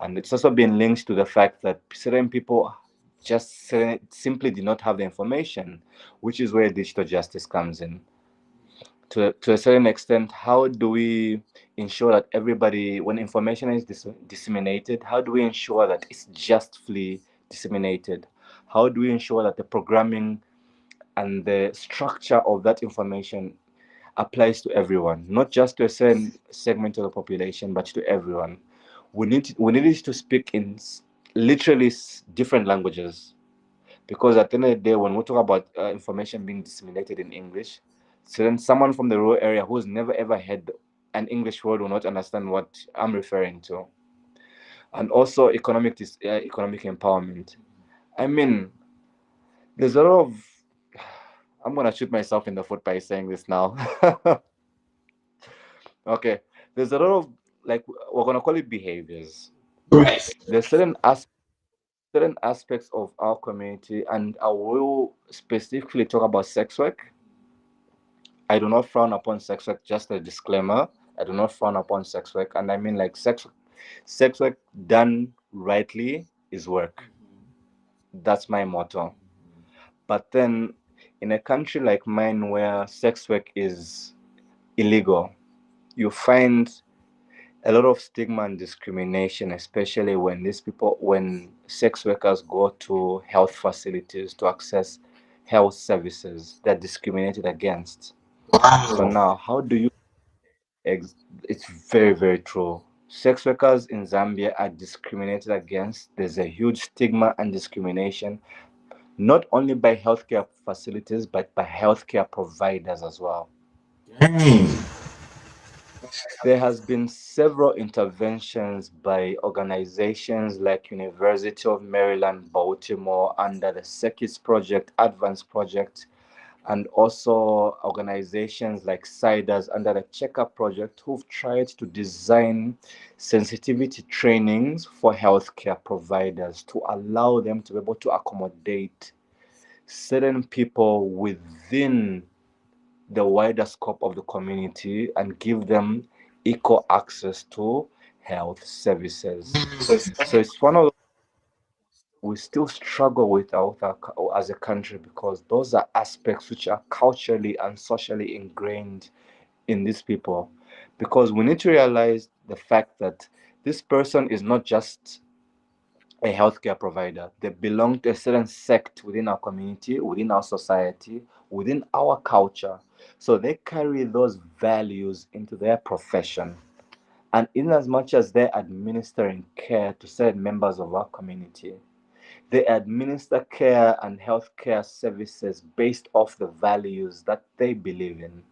And it's also been linked to the fact that certain people simply did not have the information, which is where digital justice comes in. To a certain extent, how do we ensure that everybody, when information is disseminated, how do we ensure that it's justly disseminated? How do we ensure that the programming and the structure of that information applies to everyone, not just to a certain segment of the population, but to everyone? We need it to speak in literally different languages, because at the end of the day, when we talk about information being disseminated in English, so then someone from the rural area who's never ever heard an English word will not understand what I'm referring to. And also economic empowerment. I mean, there's a lot of I'm gonna shoot myself in the foot by saying this now. Okay, there's a lot of, like, we're gonna call it behaviors. Right. There's certain aspects of our community, and I will specifically talk about sex work. I do not frown upon sex work. Just a disclaimer: I do not frown upon sex work, and I mean, like, sex work done rightly is work. That's my motto. But then, in a country like mine where sex work is illegal, you find a lot of stigma and discrimination, especially when sex workers go to health facilities to access health services. They're discriminated against. So Wow. now, how do you it's very, very true. Sex workers in Zambia are discriminated against. There's a huge stigma and discrimination, not only by healthcare facilities, but by healthcare providers as well. Dang. There has been several interventions by organizations like University of Maryland, Baltimore under the Circuits Project, Advance Project, and also organizations like CIDAS under the Checkup Project, who've tried to design sensitivity trainings for healthcare providers to allow them to be able to accommodate certain people within the wider scope of the community and give them equal access to health services. So it's one of we still struggle with as a country, because those are aspects which are culturally and socially ingrained in these people. Because we need to realize the fact that this person is not just a healthcare provider. They belong to a certain sect within our community, within our society, within our culture. So they carry those values into their profession. And in as much as they're administering care to certain members of our community, they administer care and healthcare services based off the values that they believe in.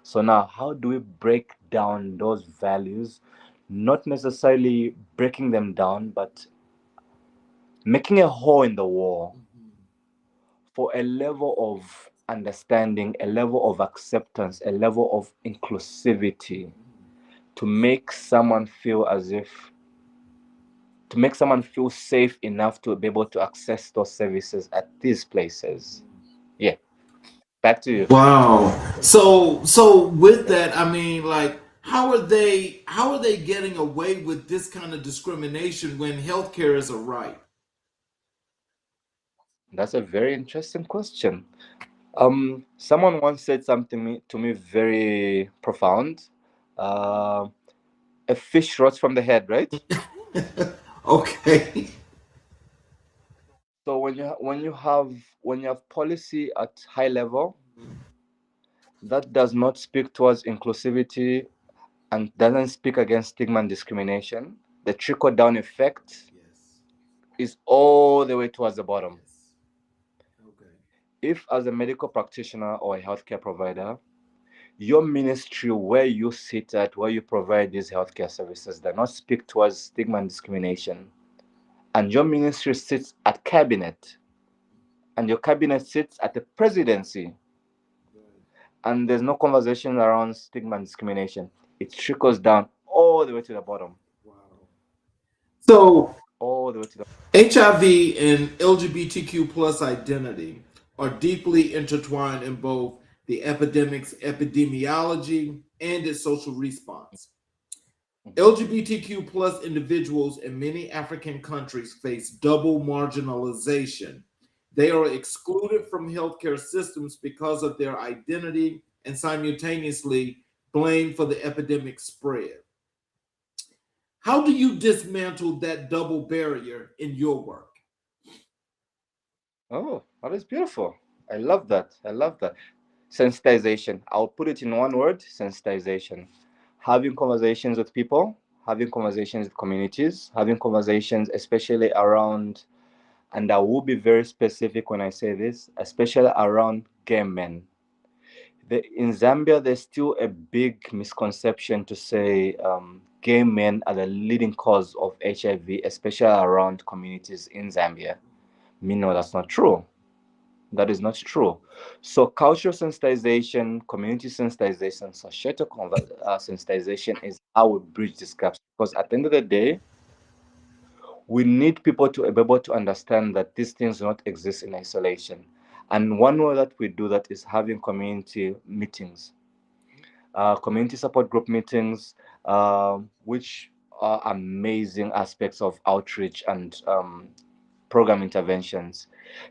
So now, how do we break down those values? Not necessarily breaking them down, but making a hole in the wall for a level of understanding, a level of acceptance, a level of inclusivity, to make someone feel as if to make someone feel safe enough to be able to access those services at these places. Yeah. Back to you. Wow. So with that, I mean, like, how are they getting away with this kind of discrimination when healthcare is a right? That's a very interesting question. Someone once said something to me very profound. Uh, a fish rots from the head, right? Okay. So when you have policy at high level that does not speak towards inclusivity and doesn't speak against stigma and discrimination, the trickle down effect Yes. is all the way towards the bottom. Yes. Okay. If, as a medical practitioner or a healthcare provider, your ministry, where you sit at, where you provide these healthcare services, does not speak towards stigma and discrimination, and your ministry sits at cabinet, and your cabinet sits at the presidency, Right. and there's no conversation around stigma and discrimination, it trickles down all the way to the bottom. Wow. So All the way to the HIV and LGBTQ plus identity are deeply intertwined in both the epidemic's epidemiology and its social response. Mhm. LGBTQ plus individuals in many African countries face double marginalization. They are excluded from healthcare systems because of their identity and simultaneously blamed for the epidemic spread. How do you dismantle that double barrier in your work? Oh, that is beautiful. I love that. I love that. Sensitization. I'll put it in one word: sensitization. Having conversations with people, having conversations with communities, having conversations, especially around, and I will be very specific when I say this, especially around gay men. In Zambia, there's still a big misconception to say gay men are the leading cause of HIV, especially around communities in Zambia. Me, no, that's not true. That is not true. So, cultural sensitization, community sensitization, societal sensitization is how we bridge these gaps. Because at the end of the day, we need people to be able to understand that these things do not exist in isolation. And one way that we do that is having community meetings, community support group meetings, which are amazing aspects of outreach and program interventions.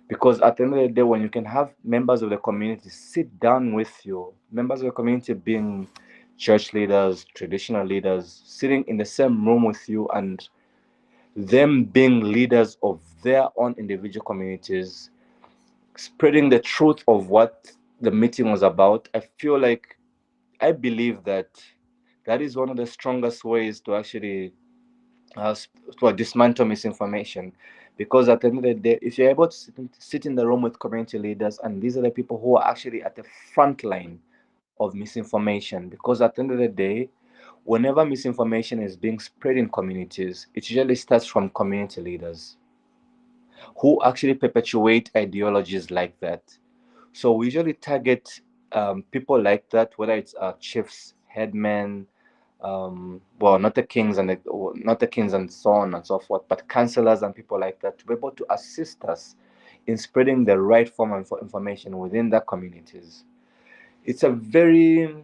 Because at the end of the day, when you can have members of the community sit down with you, members of the community being church leaders, traditional leaders, sitting in the same room with you, and them being leaders of their own individual communities, spreading the truth of what the meeting was about, I feel like, I believe that that is one of the strongest ways to actually to dismantle misinformation. Because at the end of the day, if you're able to sit in the room with community leaders, and these are the people who are actually at the front line of misinformation, because at the end of the day, whenever misinformation is being spread in communities, it usually starts from community leaders who actually perpetuate ideologies like that. So we usually target people like that, whether it's chiefs, headmen, well, not the kings and not the kings and so on and so forth, but counselors and people like that to be able to assist us in spreading the right form of information within the communities. It's a very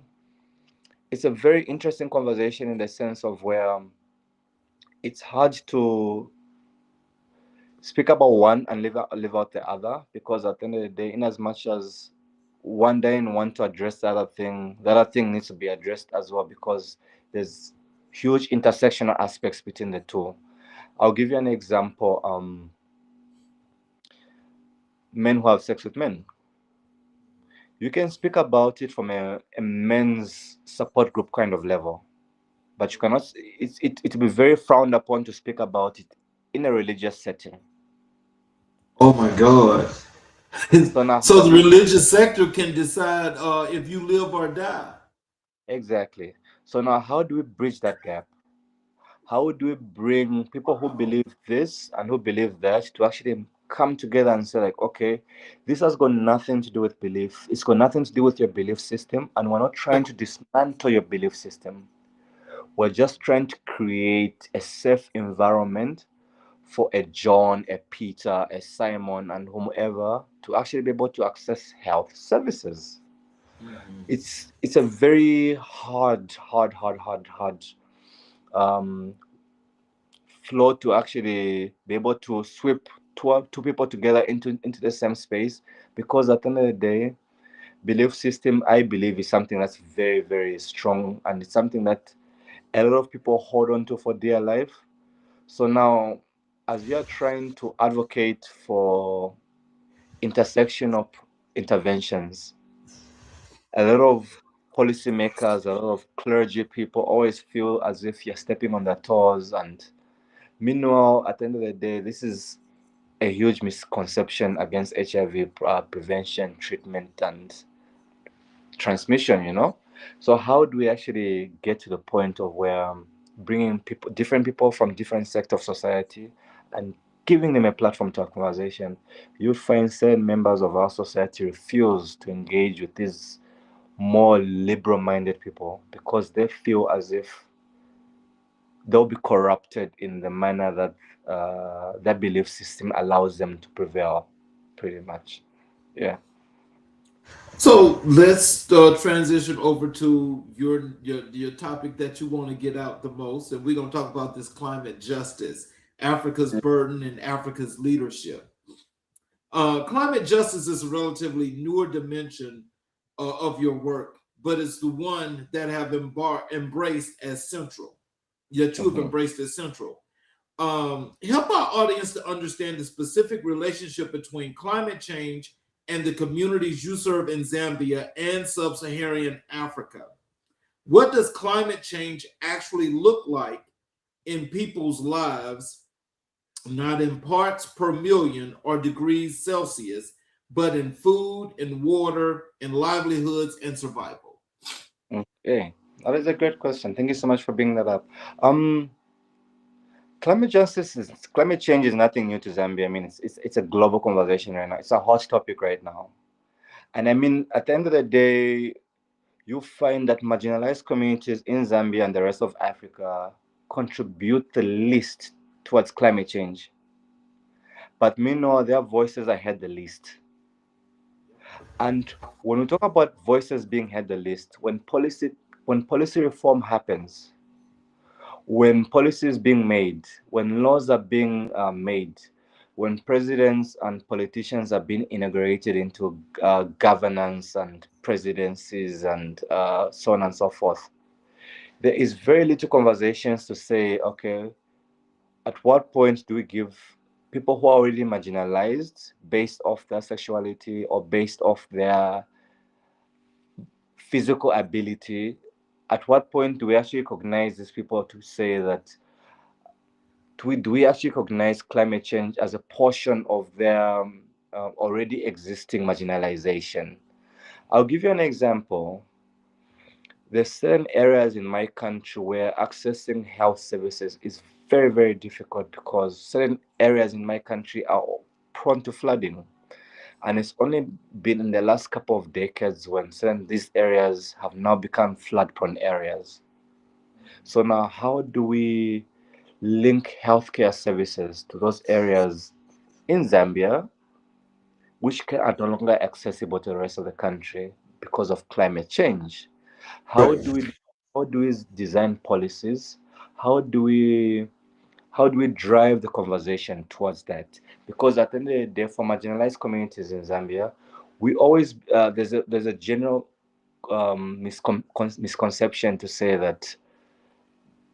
it's a very interesting conversation in the sense of where it's hard to speak about one and leave out the other, because at the end of the day, in as much as one day and want to address the other thing needs to be addressed as well, because there's huge intersectional aspects between the two. I'll give you an example. Men who have sex with men. You can speak about it from a men's support group kind of level, but you cannot. It will be very frowned upon to speak about it in a religious setting. Oh my God. So now, So the religious sector can decide if you live or die. exactly. So now, how do we bridge that gap? How do we bring people who Wow. believe this and who believe that to actually come together and say, like, okay, this has got nothing to do with belief. It's got nothing to do with your belief system. And we're not trying to dismantle your belief system. We're just trying to create a safe environment for a John, a Peter, a Simon, and whomever to actually be able to access health services. Mhm. It's a very hard um, flow to actually be able to sweep two people together into the same space, because at the end of the day, belief system, I believe, is something that's very, very strong, and it's something that a lot of people hold on to for dear life. So now, as we are trying to advocate for intersection of interventions, a lot of policymakers, a lot of clergy people always feel as if you're stepping on their toes. And meanwhile, at the end of the day, this is a huge misconception against HIV prevention, treatment, and transmission, you know? So, how do we actually get to the point of where bringing people, different people from different sectors of society, and giving them a platform to have conversation? You'd find certain members of our society refuse to engage with these more liberal minded people because they feel as if they'll be corrupted in the manner that that belief system allows them to prevail, pretty much. Yeah. So let's transition over to your topic that you want to get out the most, and we're going to talk about this climate justice, Africa's burden, and Africa's leadership. Climate justice is a relatively newer dimension of your work, but it's the one that have embraced as central. Yet you have Mhm. embraced as central. Help our audience to understand the specific relationship between climate change and the communities you serve in Zambia and sub-Saharan Africa. What does climate change actually look like in people's lives, not in parts per million or degrees Celsius, but in food, in water, in livelihoods, and survival? Okay, that is a great question. Thank you so much for bringing that up. Um, climate change is nothing new to Zambia. I mean, it's a global conversation right now. It's a hot topic right now, and I mean, at the end of the day, you find that marginalized communities in Zambia and the rest of Africa contribute the least towards climate change, but meanwhile, their voices are heard the least. And when we talk about voices being heard the least, when policy reform happens, when policies being made, when laws are being made, when presidents and politicians are being integrated into governance and presidencies and so on and so forth, there is very little conversations to say, okay, at what point do we give people who are already marginalized based off their sexuality or based off their physical ability, at what point do we actually recognize these people to say that do we actually recognize climate change as a portion of their already existing marginalization? I'll give you an example. There's certain areas in my country where accessing health services is very, very difficult because certain areas in my country are prone to flooding. And it's only been in the last couple of decades when certain these areas have now become flood prone areas. So now how do we link healthcare services to those areas in Zambia which are no longer accessible to the rest of the country because of climate change? How Right. do we design policies? How do we drive the conversation towards that? Because at the end of the day, for marginalized communities in Zambia, we always there's a general misconception to say that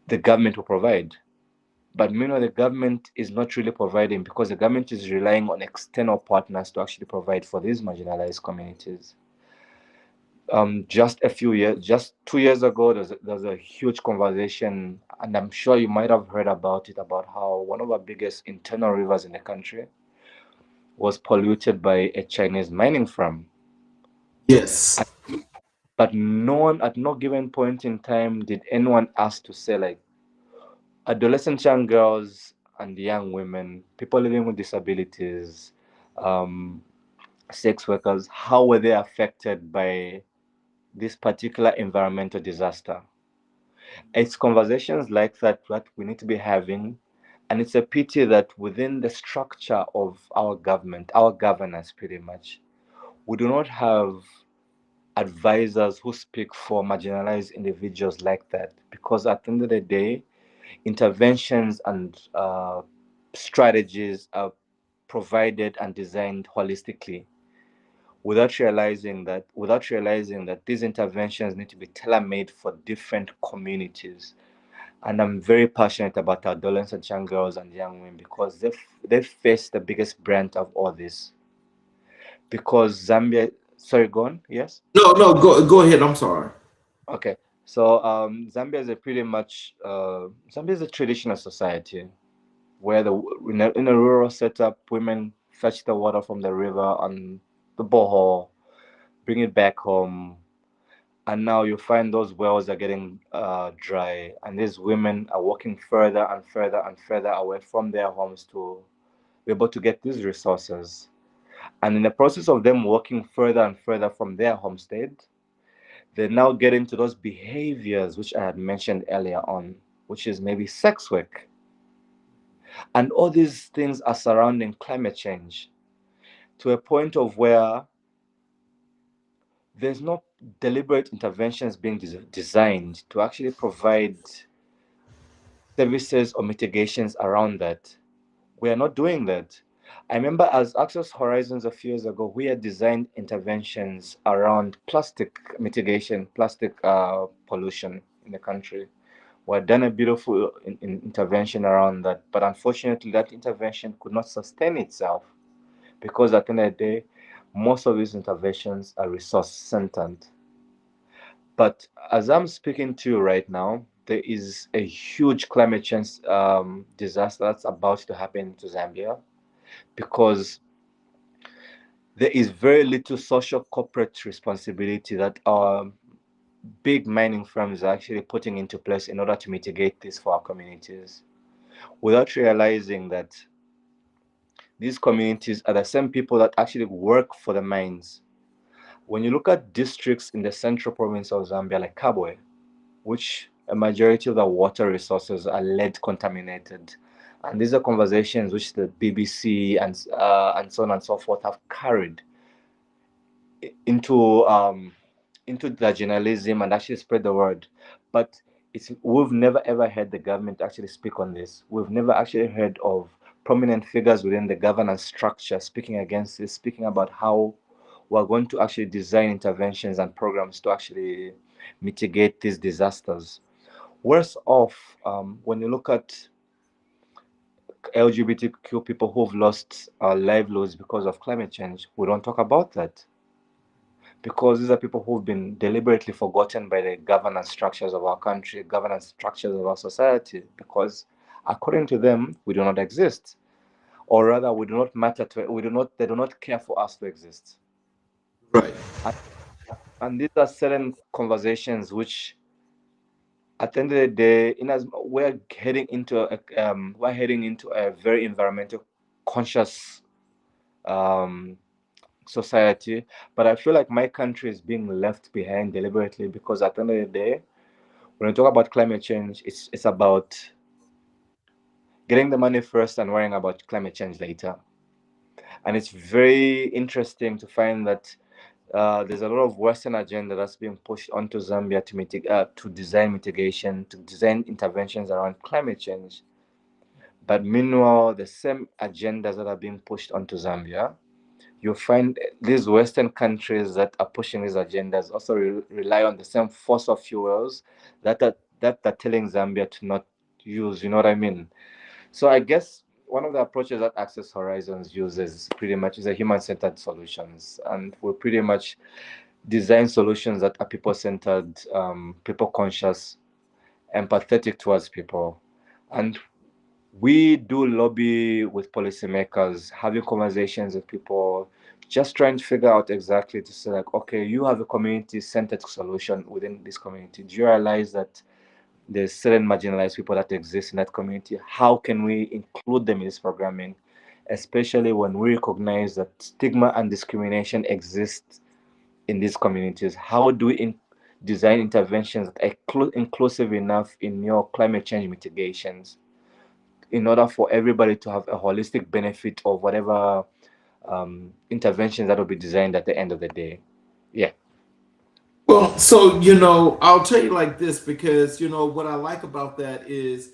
the government will provide. But meanwhile, the government is not really providing because the government is relying on external partners to actually provide for these marginalized communities. Just 2 years ago, there was a huge conversation, and I'm sure you might have heard about it, about how one of our biggest internal rivers in the country was polluted by a Chinese mining firm. Yes. But no one, at no given point in time, did anyone ask to say, like, adolescent young girls and young women, people living with disabilities, um, sex workers, how were they affected by this particular environmental disaster? It's conversations like that we need to be having, And it's a pity that within the structure of our government, our governance pretty much, we do not have advisors who speak for marginalized individuals like that. Because at the end of the day, interventions and strategies are provided and designed holistically without realizing that these interventions need to be tailor-made for different communities. And I'm very passionate about adolescent young girls and young women because they face the biggest brunt of all this. Because Zambia, sorry, go on. Yes. No, no, go ahead. I'm sorry. Okay. So Zambia is a pretty much Zambia is a traditional society where in a rural setup, women fetch the water from the river on the borehole, bring it back home, and now you find those wells are getting dry, and these women are walking further and further and further away from their homes to be able to get these resources. And in the process of them walking further and further from their homestead, they now get into those behaviors which I had mentioned earlier on, which is maybe sex work. And all these things are surrounding climate change to a point of where there's no deliberate interventions being designed to actually provide services or mitigations around that. We are not doing that. I remember as Access Horizons a few years ago, we had designed interventions around plastic mitigation, plastic pollution in the country. We had done a beautiful intervention around that, but unfortunately, that intervention could not sustain itself because at the end of the day, most of these interventions are resource centered. But as I'm speaking to you right now, there is a huge climate change disaster that's about to happen to Zambia because there is very little social corporate responsibility that our big mining firms are actually putting into place in order to mitigate this for our communities without realizing that these communities are the same people that actually work for the mines. When you look at districts in the central province of Zambia, like Kabwe, which a majority of the water resources are lead contaminated. And these are conversations which the BBC and so on and so forth have carried into into the journalism and actually spread the word. But we've never ever heard the government actually speak on this. We've never actually heard of prominent figures within the governance structure speaking against this, speaking about how we're going to actually design interventions and programs to actually mitigate these disasters. Worse off, when you look at LGBTQ people who've lost livelihoods because of climate change, we don't talk about that because these are people who've been deliberately forgotten by the governance structures of our country, governance structures of our society, because according to them, we do not exist, or rather, we do not matter to. We do not. They do not care for us to exist. Right. And these are certain conversations which at the end of the day, in as we're heading into a very environmental conscious um, society, but I feel like my country is being left behind deliberately because at the end of the day, when we talk about climate change, it's about getting the money first and worrying about climate change later. And it's very interesting to find that there's a lot of Western agenda that's being pushed onto Zambia to design mitigation, to design interventions around climate change. But meanwhile, the same agendas that are being pushed onto Zambia, you find these Western countries that are pushing these agendas also rely on the same fossil fuels that are telling Zambia to not use. You know what I mean? So I guess one of the approaches that Access Horizons uses pretty much is a human-centered solutions, and we pretty much design solutions that are people-centered, people-conscious, empathetic towards people, and we do lobby with policymakers, having conversations with people, just trying to figure out exactly to say like, okay, you have a community-centered solution within this community. Do you realize that there's certain marginalized people that exist in that community? How can we include them in this programming, especially when we recognize that stigma and discrimination exist in these communities? How do we design interventions that are inclusive enough in your climate change mitigations in order for everybody to have a holistic benefit of whatever interventions that will be designed at the end of the day. Yeah. Well, so I'll tell you like this, because what I like about that is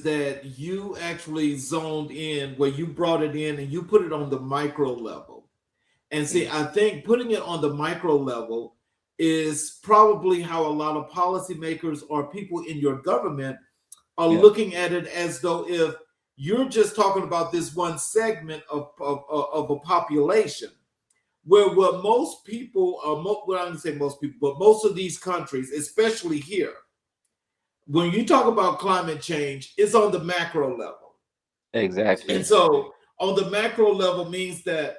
that you actually zoned in where you brought it in and you put it on the micro level. And see, I think putting it on the micro level is probably how a lot of policymakers or people in your government are looking at it, as though if you're just talking about this one segment of a population, where what most people, well, I'm going to say most people, but most of these countries, especially here, when you talk about climate change, it's on the macro level. Exactly. And so on the macro level means that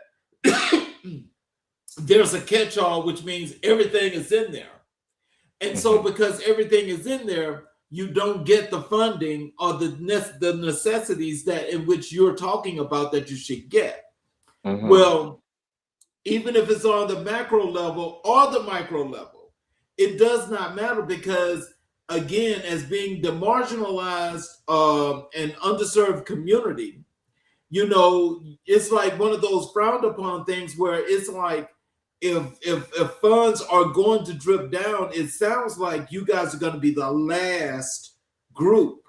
there's a catch-all, which means everything is in there. And so because everything is in there, you don't get the funding or the necessities that in which you're talking about that you should get. Well, even if it's on the macro level or the micro level, it does not matter, because again, as being the marginalized and underserved community, it's like one of those frowned upon things where it's like, if funds are going to drip down, it sounds like you guys are going to be the last group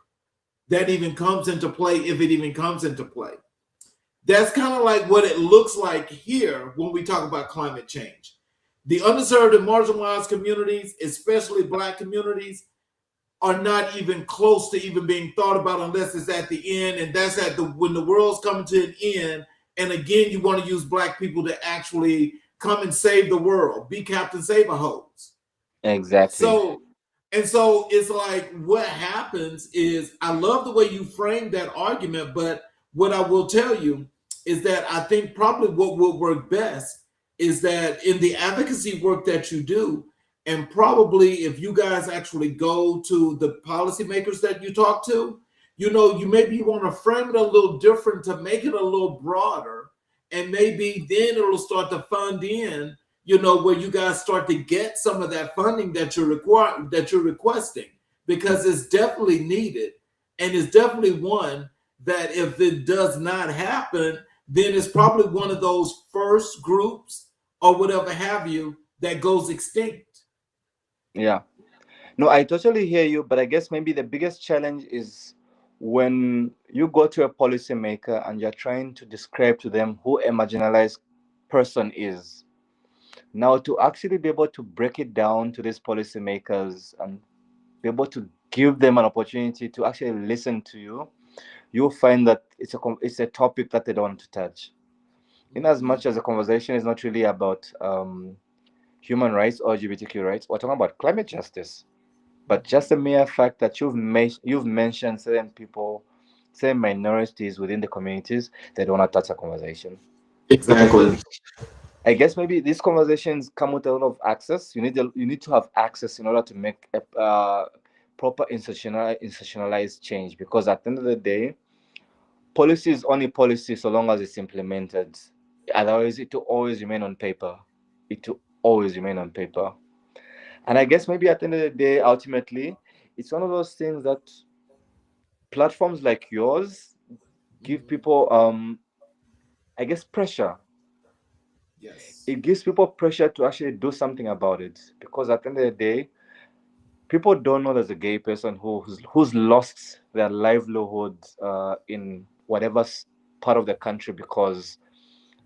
that even comes into play, if it even comes into play. That's kind of like what it looks like here when we talk about climate change. The underserved and marginalized communities, especially Black communities, are not even close to even being thought about unless it's at the end, and that's when the world's coming to an end. And again, you want to use Black people to actually come and save the world, be Captain Save-A-Hose. Exactly. So it's like, what happens is, I love the way you framed that argument, but what I will tell you is that I think probably what will work best is that in the advocacy work that you do, and probably if you guys actually go to the policymakers that you talk to, you maybe want to frame it a little different to make it a little broader, and maybe then it'll start to fund in, where you guys start to get some of that funding that you're requesting, because it's definitely needed, and it's definitely one that if it does not happen, then it's probably one of those first groups or whatever have you that goes extinct. Yeah. No, I totally hear you, but I guess maybe the biggest challenge is when you go to a policymaker and you're trying to describe to them who a marginalized person is. Now, to actually be able to break it down to these policymakers and be able to give them an opportunity to actually listen to you, you'll find that it's a topic that they don't want to touch. In as much as the conversation is not really about human rights or LGBTQ rights, we're talking about climate justice. But just the mere fact that you've mentioned certain people, certain minorities within the communities, they don't want to touch a conversation. Exactly. I guess maybe these conversations come with a lot of access. You need to have access in order to make a proper institutionalized change. Because at the end of the day, policy is only policy so long as it's implemented. Otherwise, it will always remain on paper. It will always remain on paper. And I guess maybe at the end of the day, ultimately, it's one of those things that platforms like yours give people, I guess, pressure. Yes. It gives people pressure to actually do something about it, because at the end of the day, people don't know there's a gay person who's lost their livelihood in whatever part of the country because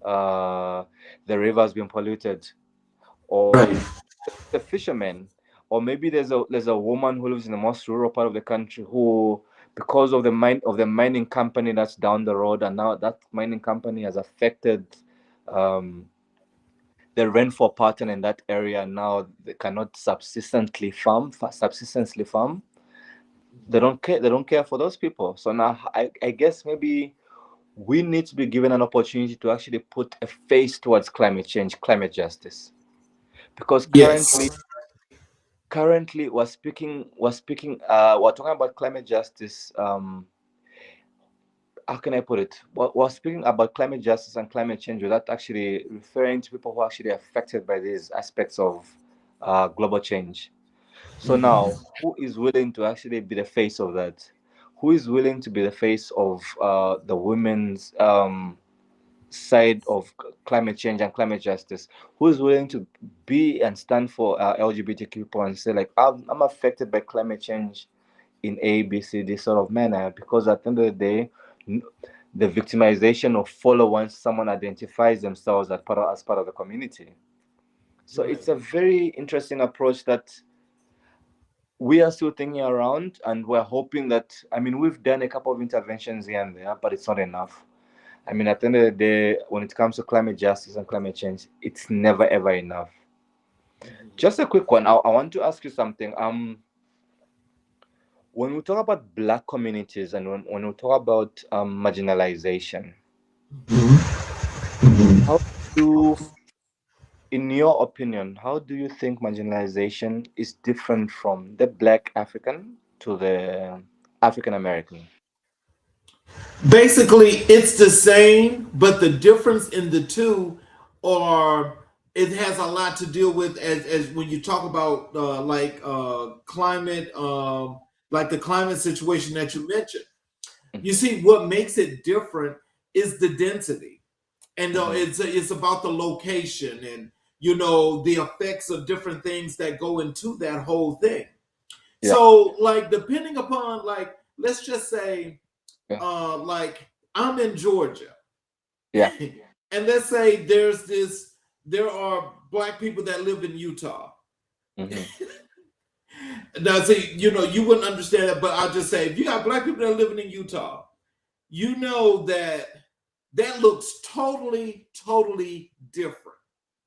the river has been polluted, or Right. the fishermen, or maybe there's a woman who lives in the most rural part of the country who, because of the mining company that's down the road, and now that mining company has affected um, the rainfall pattern in that area. Now they cannot subsistently farm. They don't care for those people. So now I guess maybe we need to be given an opportunity to actually put a face towards climate change, climate justice, because currently Yes. we're talking about climate justice. How can I put it? We're speaking about climate justice and climate change without actually referring to people who are actually affected by these aspects of global change. So now, who is willing to actually be the face of that? who is willing to be the face of the women's side of climate change and climate justice, who is willing to be and stand for LGBTQ people and say like, I'm affected by climate change in A, B, C, D sort of manner, because at the end of the day, the victimization of follow once someone identifies themselves as part of the community. So Right. it's a very interesting approach that we are still thinking around, and we're hoping that, I mean, we've done a couple of interventions here and there, but it's not enough. I mean, at the end of the day, when it comes to climate justice and climate change, it's never ever enough. Just a quick one. I want to ask you something. When we talk about Black communities and when we talk about marginalization, how do, in your opinion, how do you think marginalization is different from the Black African to the African American? Basically, it's the same, but the difference in the two are it has a lot to deal with as when you talk about climate, like the climate situation that you mentioned. You Mhm, see, what makes it different is the density, and mhm. it's about the location and you know the effects of different things that go into that whole thing. Yeah, So, like, depending upon like, let's just say yeah, like I'm in Georgia, yeah. and let's say there are black people that live in Utah. Hmm. Now, see, you know, you wouldn't understand that, but I'll just say if you got black people that are living in Utah, you know that that looks totally different.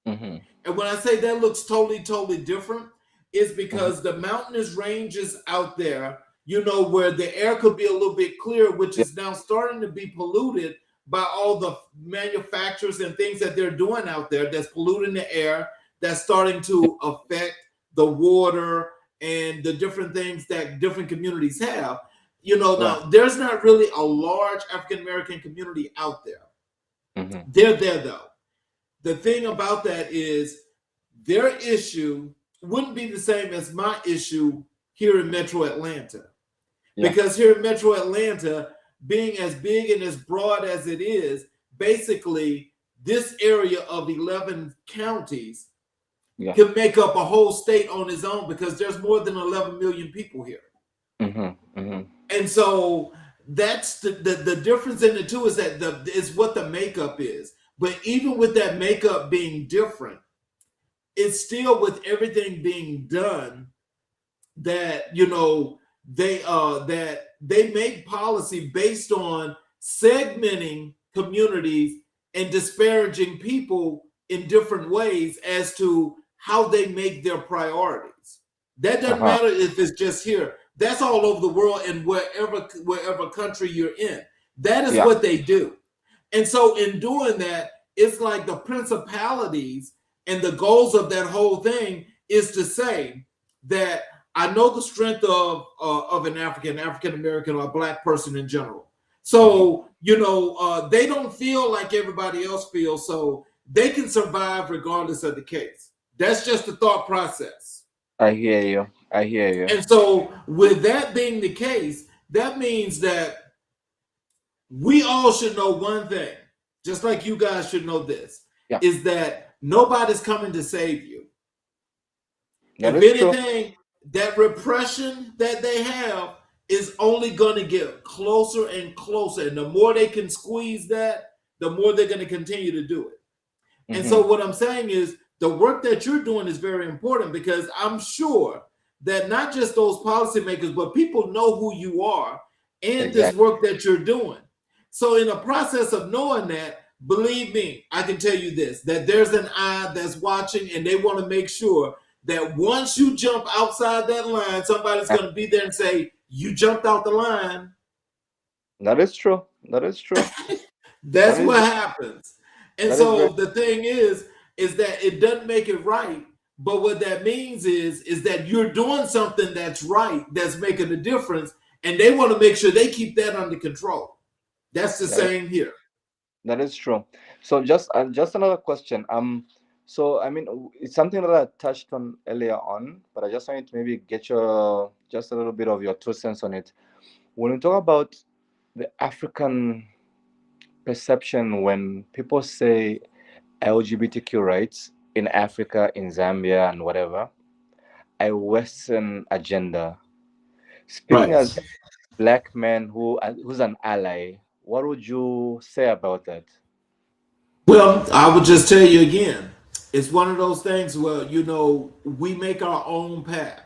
Hmm. And when I say that looks totally different, it's Hmm. because the mountainous ranges out there, you know, where the air could be a little bit clear, which Yeah, is now starting to be polluted by all the manufacturers and things that they're doing out there that's polluting the air, that's starting yeah, to affect the water and the different things that different communities have. You know, yeah. now there's not really a large African American community out there. Hmm. They're there though. The thing about that is their issue wouldn't be the same as my issue here in Metro Atlanta. Yeah. Because here in Metro Atlanta, being as big and as broad as it is, basically this area of 11 counties Yeah. can make up a whole state on its own because there's more than 11 million people here. Hmm. Hmm. And so that's the difference in the two is that is what the makeup is. But even with that makeup being different, it's still with everything being done that you know that they make policy based on segmenting communities and disparaging people in different ways as to how they make their priorities. That doesn't Uh-huh. matter if it's just here. That's all over the world and wherever country you're in. That is Yeah. what they do. And so in doing that, it's like the principalities and the goals of that whole thing is to say that I know the strength of an African American, or a black person in general. Hmm. So you know they don't feel like everybody else feels, so they can survive regardless of the case. That's just the thought process. I hear you. I hear you. And so, with that being the case, that means that we all should know one thing, just like you guys should know this, Yeah. is that nobody's coming to save you. That If is true. anything, that repression that they have is only going to get closer and closer. And the more they can squeeze that, the more they're going to continue to do it. And Hmm. so, what I'm saying is, the work that you're doing is very important because I'm sure that not just those policymakers, but people know who you are and this Exactly. work that you're doing. So, in the process of knowing that, believe me, I can tell you this that there's an eye that's watching and they want to make sure that once you jump outside that line, somebody's Uh, going to be there and say, you jumped out the line. That is true. That is true. That That's is what happens. And that is so very. the thing is that it doesn't make it right. But what that means is that you're doing something that's right, that's making a difference, and they want to make sure they keep that under control. That's the That is, same here. that is true. So just another question. So I mean, it's something that I touched on earlier on, but I just wanted to maybe get your just a little bit of your 2 cents on it. when we talk about the African perception, when people say LGBTQ rights in Africa, in Zambia, and whatever, a Western agenda. Speaking Right. as a black man who's an ally, what would you say about that? Well, I would just tell you again, it's one of those things where, we make our own path.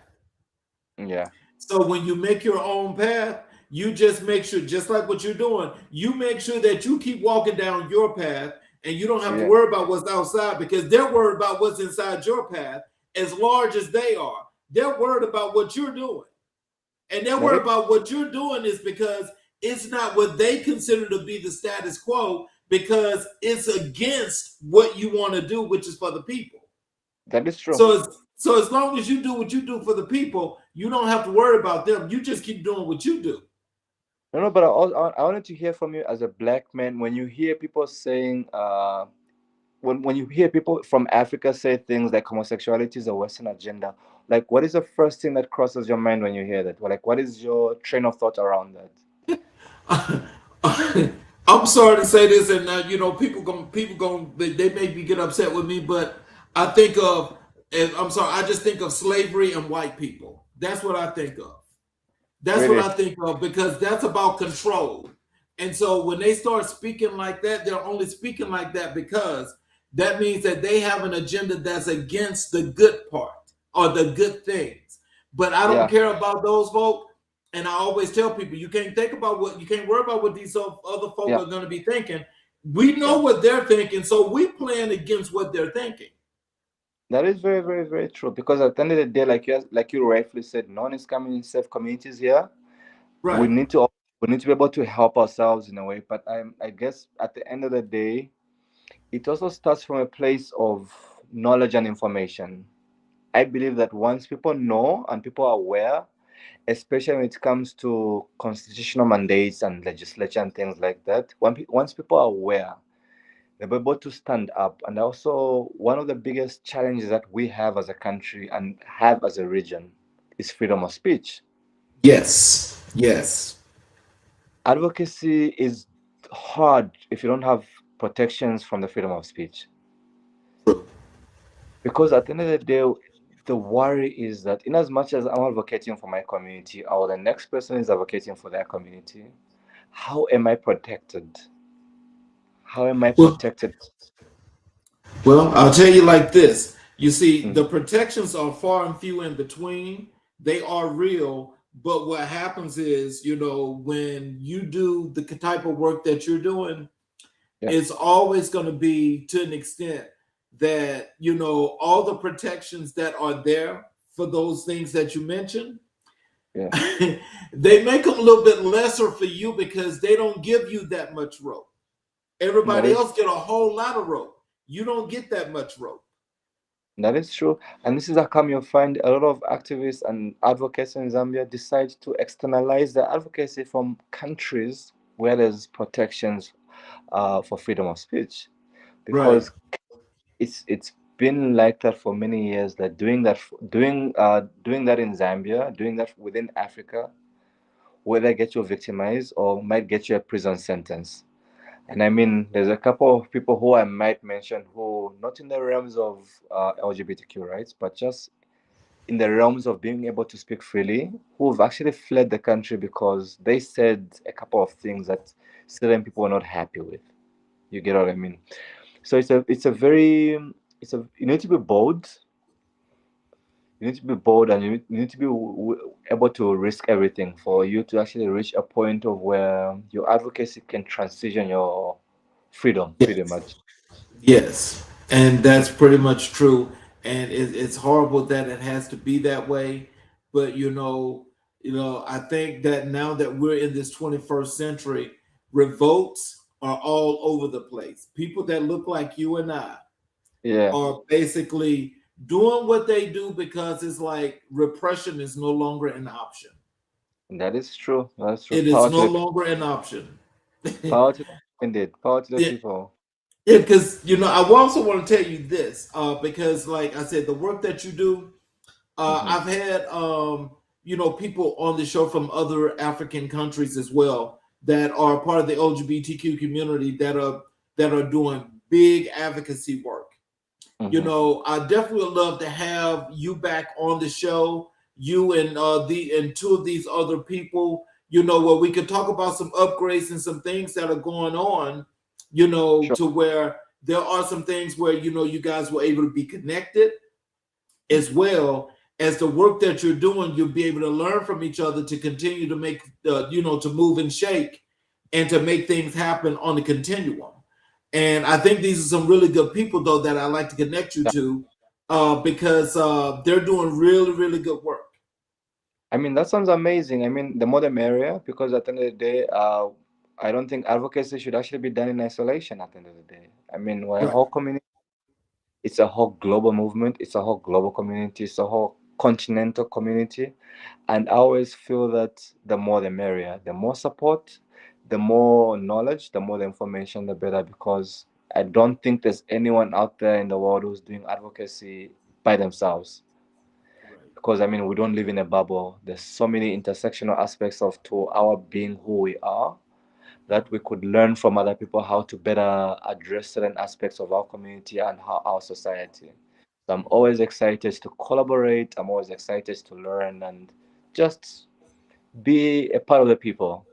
Yeah, So when you make your own path, you just make sure, just like what you're doing, you make sure that you keep walking down your path and you don't have to yeah, worry about what's outside because they're worried about what's inside your path as large as they are. They're worried about what you're doing. And they're that worried is about what you're doing is because it's not what they consider to be the status quo because it's against what you want to do, which is for the people. that is true. So as long as you do what you do for the people, you don't have to worry about them. You just keep doing what you do. No, no, but I wanted to hear from you as a black man when you hear people saying, when you hear people from Africa say things like homosexuality is a Western agenda, like what is the first thing that crosses your mind when you hear that? Like, what is your train of thought around that? I'm sorry to say this, and people going they maybe get upset with me, but I think of and I'm sorry, I just think of slavery and white people. That's what I think of. That's what Really? I think of because that's about control. And so when they start speaking like that, they're only speaking like that because that means that they have an agenda that's against the good part or the good things. But I don't Yeah, care about those folk. And I always tell people you can't worry about what these other folk yeah, are going to be thinking. We know yeah. what they're thinking, so we plan against what they're thinking. That is very, very, very true. Because at the end of the day, like you rightfully said, no one is coming in safe communities here. We Right. need to we need to be able to help ourselves in a way. But I guess at the end of the day, it also starts from a place of knowledge and information. I believe that once people know and people are aware, especially when it comes to constitutional mandates and legislature and things like that, once people are aware, they'll be able to stand up. And also, one of the biggest challenges that we have as a country and have as a region is freedom of speech. Yes. Yes. Advocacy is hard if you don't have protections from the freedom of speech. Because at the end of the day, the worry is that in as much as I'm advocating for my community, or the next person is advocating for their community, how am I protected? How am I Well, protected? Well, I'll tell you like this. You see, Mhm. the protections are far and few in between. They are real, but what happens is, when you do the type of work that you're doing, Yeah, it's always going to be to an extent that, all the protections that are there for those things that you mentioned, yeah, they make them a little bit lesser for you because they don't give you that much rope. that Everybody is else get a whole lot of rope. You don't get that much rope. that is true. And this is how come you'll find a lot of activists and advocates in Zambia decide to externalize their advocacy from countries where there's protections for freedom of speech, Right. because it's been like that for many years. That doing that in Zambia, doing that within Africa, whether get you victimized or might get you a prison sentence. And I mean, there's a couple of people who I might mention who, not in the realms of LGBTQ rights, but just in the realms of being able to speak freely, who've actually fled the country because they said a couple of things that certain people were not happy with. You get what I mean? So it's a very it's a you need to be bold. You need to be bold, and you need to be able to risk everything for you to actually reach a point of where your advocacy can transition your freedom, pretty Yes. much. Yes. And that's pretty much true. And it's horrible that it has to be that way. But I think that now that we're in this 21st century, revolts are all over the place. People that look like you and I Yeah, are basically doing what they do because it's like repression is no longer an option. that is true. That's true. It is no longer an option. Power to indeed power to the Yeah, people. yeah, because I also want to tell you this, because like I said, the work that you do, Hmm. I've had people on the show from other African countries as well that are part of the LGBTQ community that are doing big advocacy work. I definitely would love to have you back on the show, you and two of these other people, where we could talk about some upgrades and some things that are going on, Sure. to where there are some things where you guys were able to be connected, as well as the work that you're doing. You'll be able to learn from each other to continue to make to move and shake and to make things happen on the continuum. And I think these are some really good people, though, that I like to connect you Yeah. to, because they're doing really, really good work. I mean, that sounds amazing. I mean, the more the merrier, because at the end of the day, I don't think advocacy should actually be done in isolation at the end of the day. I mean, we're a Right. whole community, it's a whole global movement, it's a whole global community, it's a whole continental community. And I always feel that the more the merrier, the more support, the more knowledge, the more the information, the better, because I don't think there's anyone out there in the world who's doing advocacy by themselves. Right. Because I mean, we don't live in a bubble. There's so many intersectional aspects of to our being who we are that we could learn from other people how to better address certain aspects of our community and how our society. So I'm always excited to collaborate. I'm always excited to learn and just be a part of the people.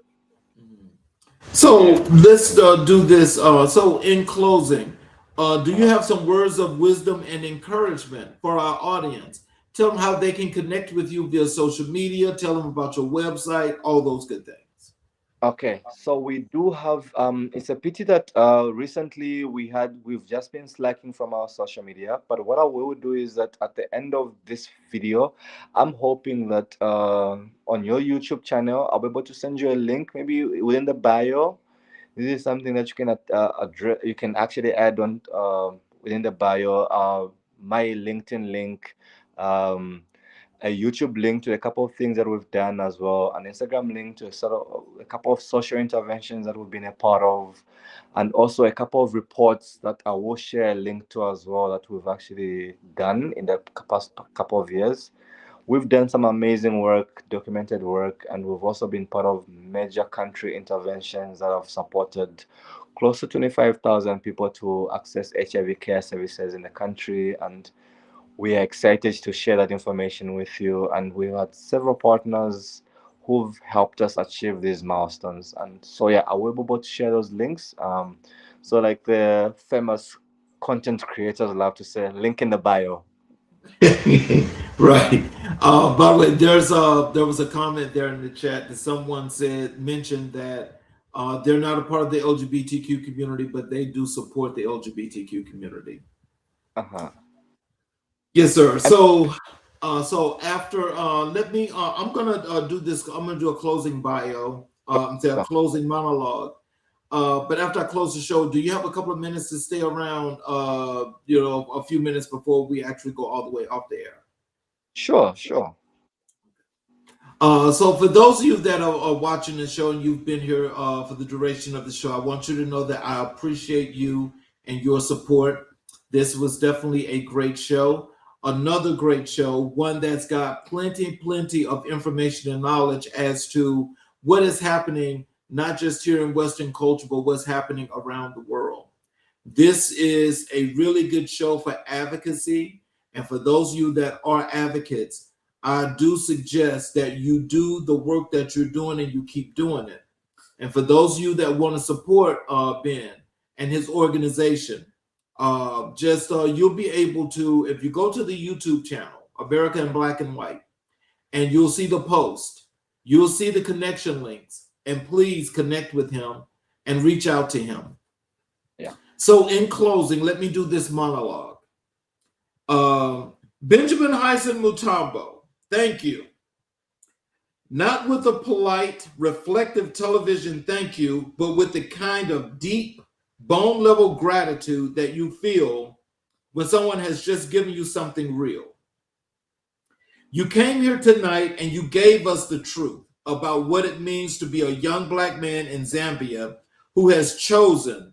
So Yeah. let's do this. So in closing, do you have some words of wisdom and encouragement for our audience? Tell them how they can connect with you via social media. Tell them about your website, all those good things. Okay, so we do have it's a pity that recently we've just been slacking from our social media, but what I will do is that at the end of this video, I'm hoping that on your YouTube channel, I'll be able to send you a link maybe within the bio. This is something that you can address, you can actually add on within the bio, my LinkedIn link, um, a YouTube link to a couple of things that we've done as well, an Instagram link to sort of a couple of social interventions that we've been a part of, and also a couple of reports that I will share a link to as well that we've actually done in the past couple of years. We've done some amazing work, documented work, and we've also been part of major country interventions that have supported close to 25,000 people to access HIV care services in the country. And we are excited to share that information with you. And we've had several partners who've helped us achieve these milestones. And so, yeah, I will be able to share those links. So, like the famous content creators love to say, link in the bio. Right. By the way, there was a comment there in the chat that someone mentioned that they're not a part of the LGBTQ community, but they do support the LGBTQ community. Uh-huh. Yes, sir. And So after let me I'm gonna do this. I'm gonna do a closing bio, say a so, closing monologue. But after I close the show, do you have a couple of minutes to stay around? A few minutes before we actually go all the way off the air. sure, sure. So for those of you that are watching the show and you've been here for the duration of the show, I want you to know that I appreciate you and your support. This was definitely a great show. Another great show, one that's got plenty of information and knowledge as to what is happening, not just here in Western culture, but what's happening around the world. This is a really good show for advocacy. And for those of you that are advocates, I do suggest that you do the work that you're doing and you keep doing it. And for those of you that want to support Ben and his organization, you'll be able to, if you go to the YouTube channel, America in Black and White, and you'll see the post, you'll see the connection links, and please connect with him and reach out to him. Yeah. So in closing, let me do this monologue. Benjamin Hyson Mutambo, thank you. Not with a polite, reflective television thank you, but with the kind of deep, bone level gratitude that you feel when someone has just given you something real. You came here tonight and you gave us the truth about what it means to be a young Black man in Zambia who has chosen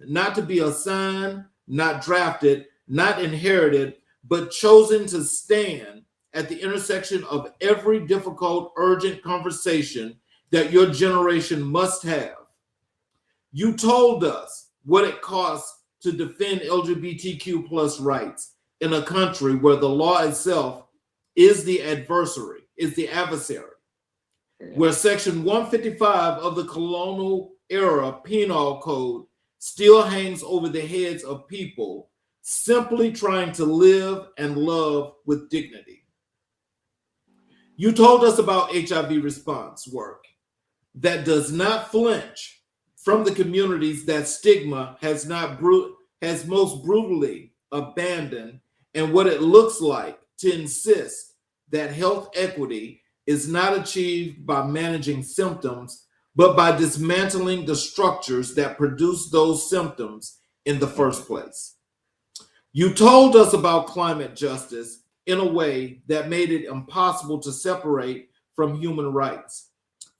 not to be assigned, not drafted, not inherited, but chosen to stand at the intersection of every difficult, urgent conversation that your generation must have. You told us what it costs to defend LGBTQ plus rights in a country where the law itself is the adversary, is the adversary, where Section 155 of the colonial era penal code still hangs over the heads of people simply trying to live and love with dignity. You told us about HIV response work that does not flinch from the communities that stigma has most brutally abandoned, and what it looks like to insist that health equity is not achieved by managing symptoms, but by dismantling the structures that produce those symptoms in the first place. You told us about climate justice in a way that made it impossible to separate from human rights,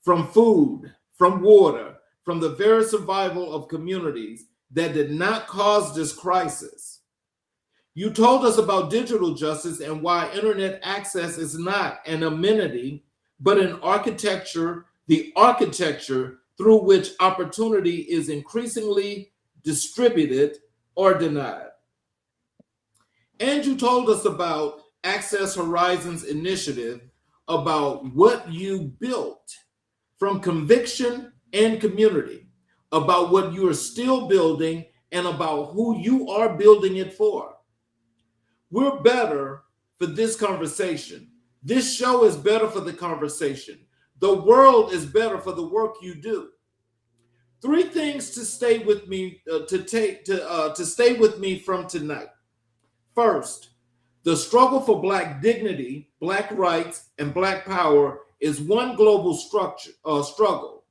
from food, from water, from the very survival of communities that did not cause this crisis. You told us about digital justice and why internet access is not an amenity, but an architecture, the architecture through which opportunity is increasingly distributed or denied. And you told us about Access Horizons initiative, about what you built from conviction and community, about what you are still building, and about who you are building it for. We're better for this conversation. This show is better for the conversation. The world is better for the work you do. 3 things to stay with me to stay with me from tonight. First, the struggle for Black dignity, Black rights, and Black power is one global struggle.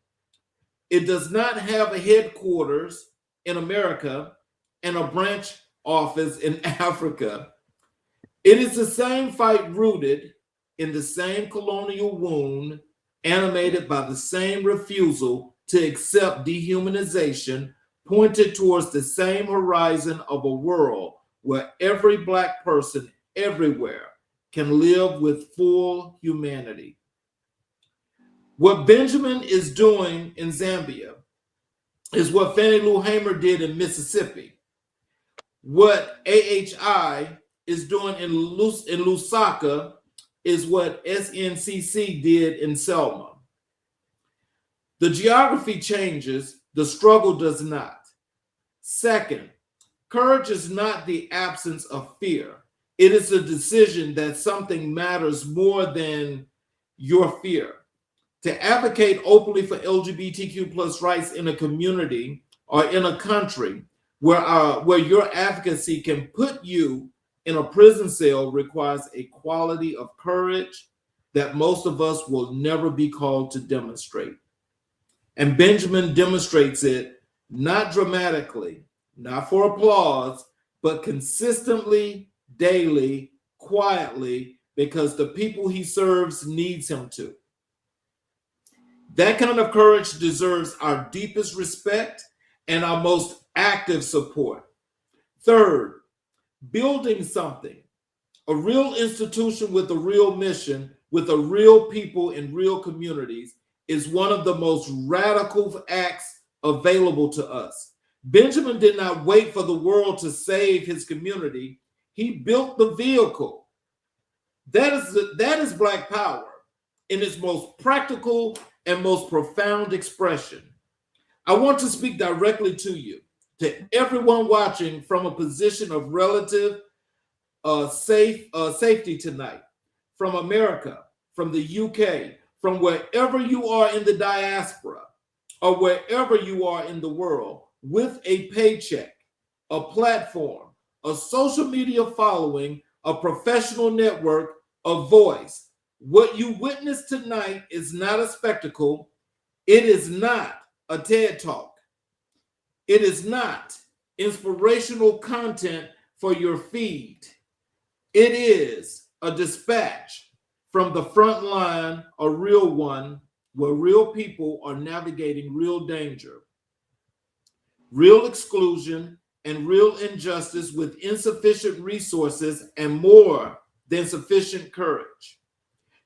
It does not have a headquarters in America and a branch office in Africa. It is the same fight rooted in the same colonial wound, animated by the same refusal to accept dehumanization, pointed towards the same horizon of a world where every Black person everywhere can live with full humanity. What Benjamin is doing in Zambia is what Fannie Lou Hamer did in Mississippi. What AHI is doing in Lusaka is what SNCC did in Selma. The geography changes, the struggle does not. Second, courage is not the absence of fear. It is a decision that something matters more than your fear. To advocate openly for LGBTQ plus rights in a community or in a country where your advocacy can put you in a prison cell requires a quality of courage that most of us will never be called to demonstrate. And Benjamin demonstrates it not dramatically, not for applause, but consistently, daily, quietly, because the people he serves needs him to. That kind of courage deserves our deepest respect and our most active support. Third, building something, a real institution with a real mission, with a real people in real communities, is one of the most radical acts available to us. Benjamin did not wait for the world to save his community. He built the vehicle. That is Black power in its most practical and most profound expression. I want to speak directly to you, to everyone watching from a position of relative safety tonight, from America, from the UK, from wherever you are in the diaspora, or wherever you are in the world, with a paycheck, a platform, a social media following, a professional network, a voice. What you witnessed tonight is not a spectacle. It is not a TED Talk. It is not inspirational content for your feed. It is a dispatch from the front line, a real one, where real people are navigating real danger, real exclusion, and real injustice with insufficient resources and more than sufficient courage.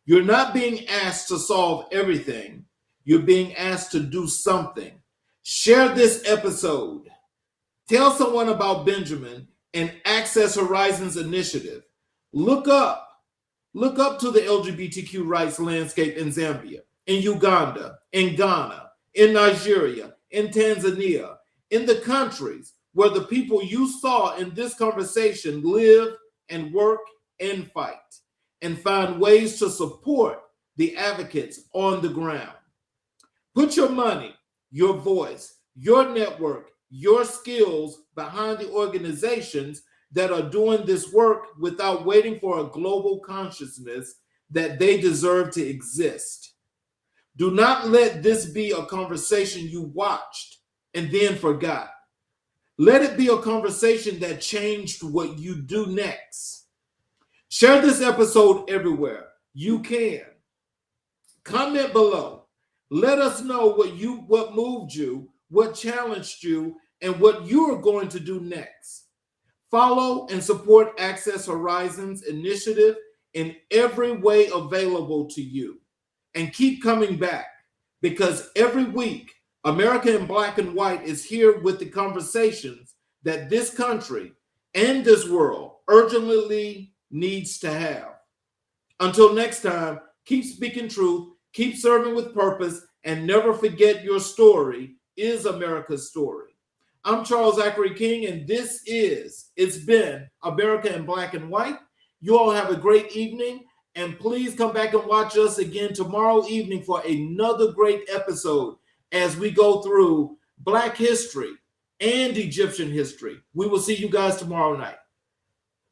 You're not being asked to solve everything. You're being asked to do something. Share this episode. Tell someone about Benjamin and Access Horizons Initiative. Look up to the LGBTQ rights landscape in Zambia, in Uganda, in Ghana, in Nigeria, in Tanzania, in the countries where the people you saw in this conversation live and work and fight, and find ways to support the advocates on the ground. Put your money, your voice, your network, your skills behind the organizations that are doing this work without waiting for a global consciousness that they deserve to exist. Do not let this be a conversation you watched and then forgot. Let it be a conversation that changed what you do next. Share this episode everywhere you can. Comment below. Let us know what moved you, what challenged you, and what you are going to do next. Follow and support Access Horizons Initiative in every way available to you. And keep coming back, because every week, America in Black and White is here with the conversations that this country and this world urgently needs to have. Until next time, keep speaking truth, keep serving with purpose, and never forget your story is America's story. I'm Charles Zachary King, and it's been America in Black and White. You all have a great evening, and please come back and watch us again tomorrow evening for another great episode as we go through Black history and Egyptian history. We will see you guys tomorrow night.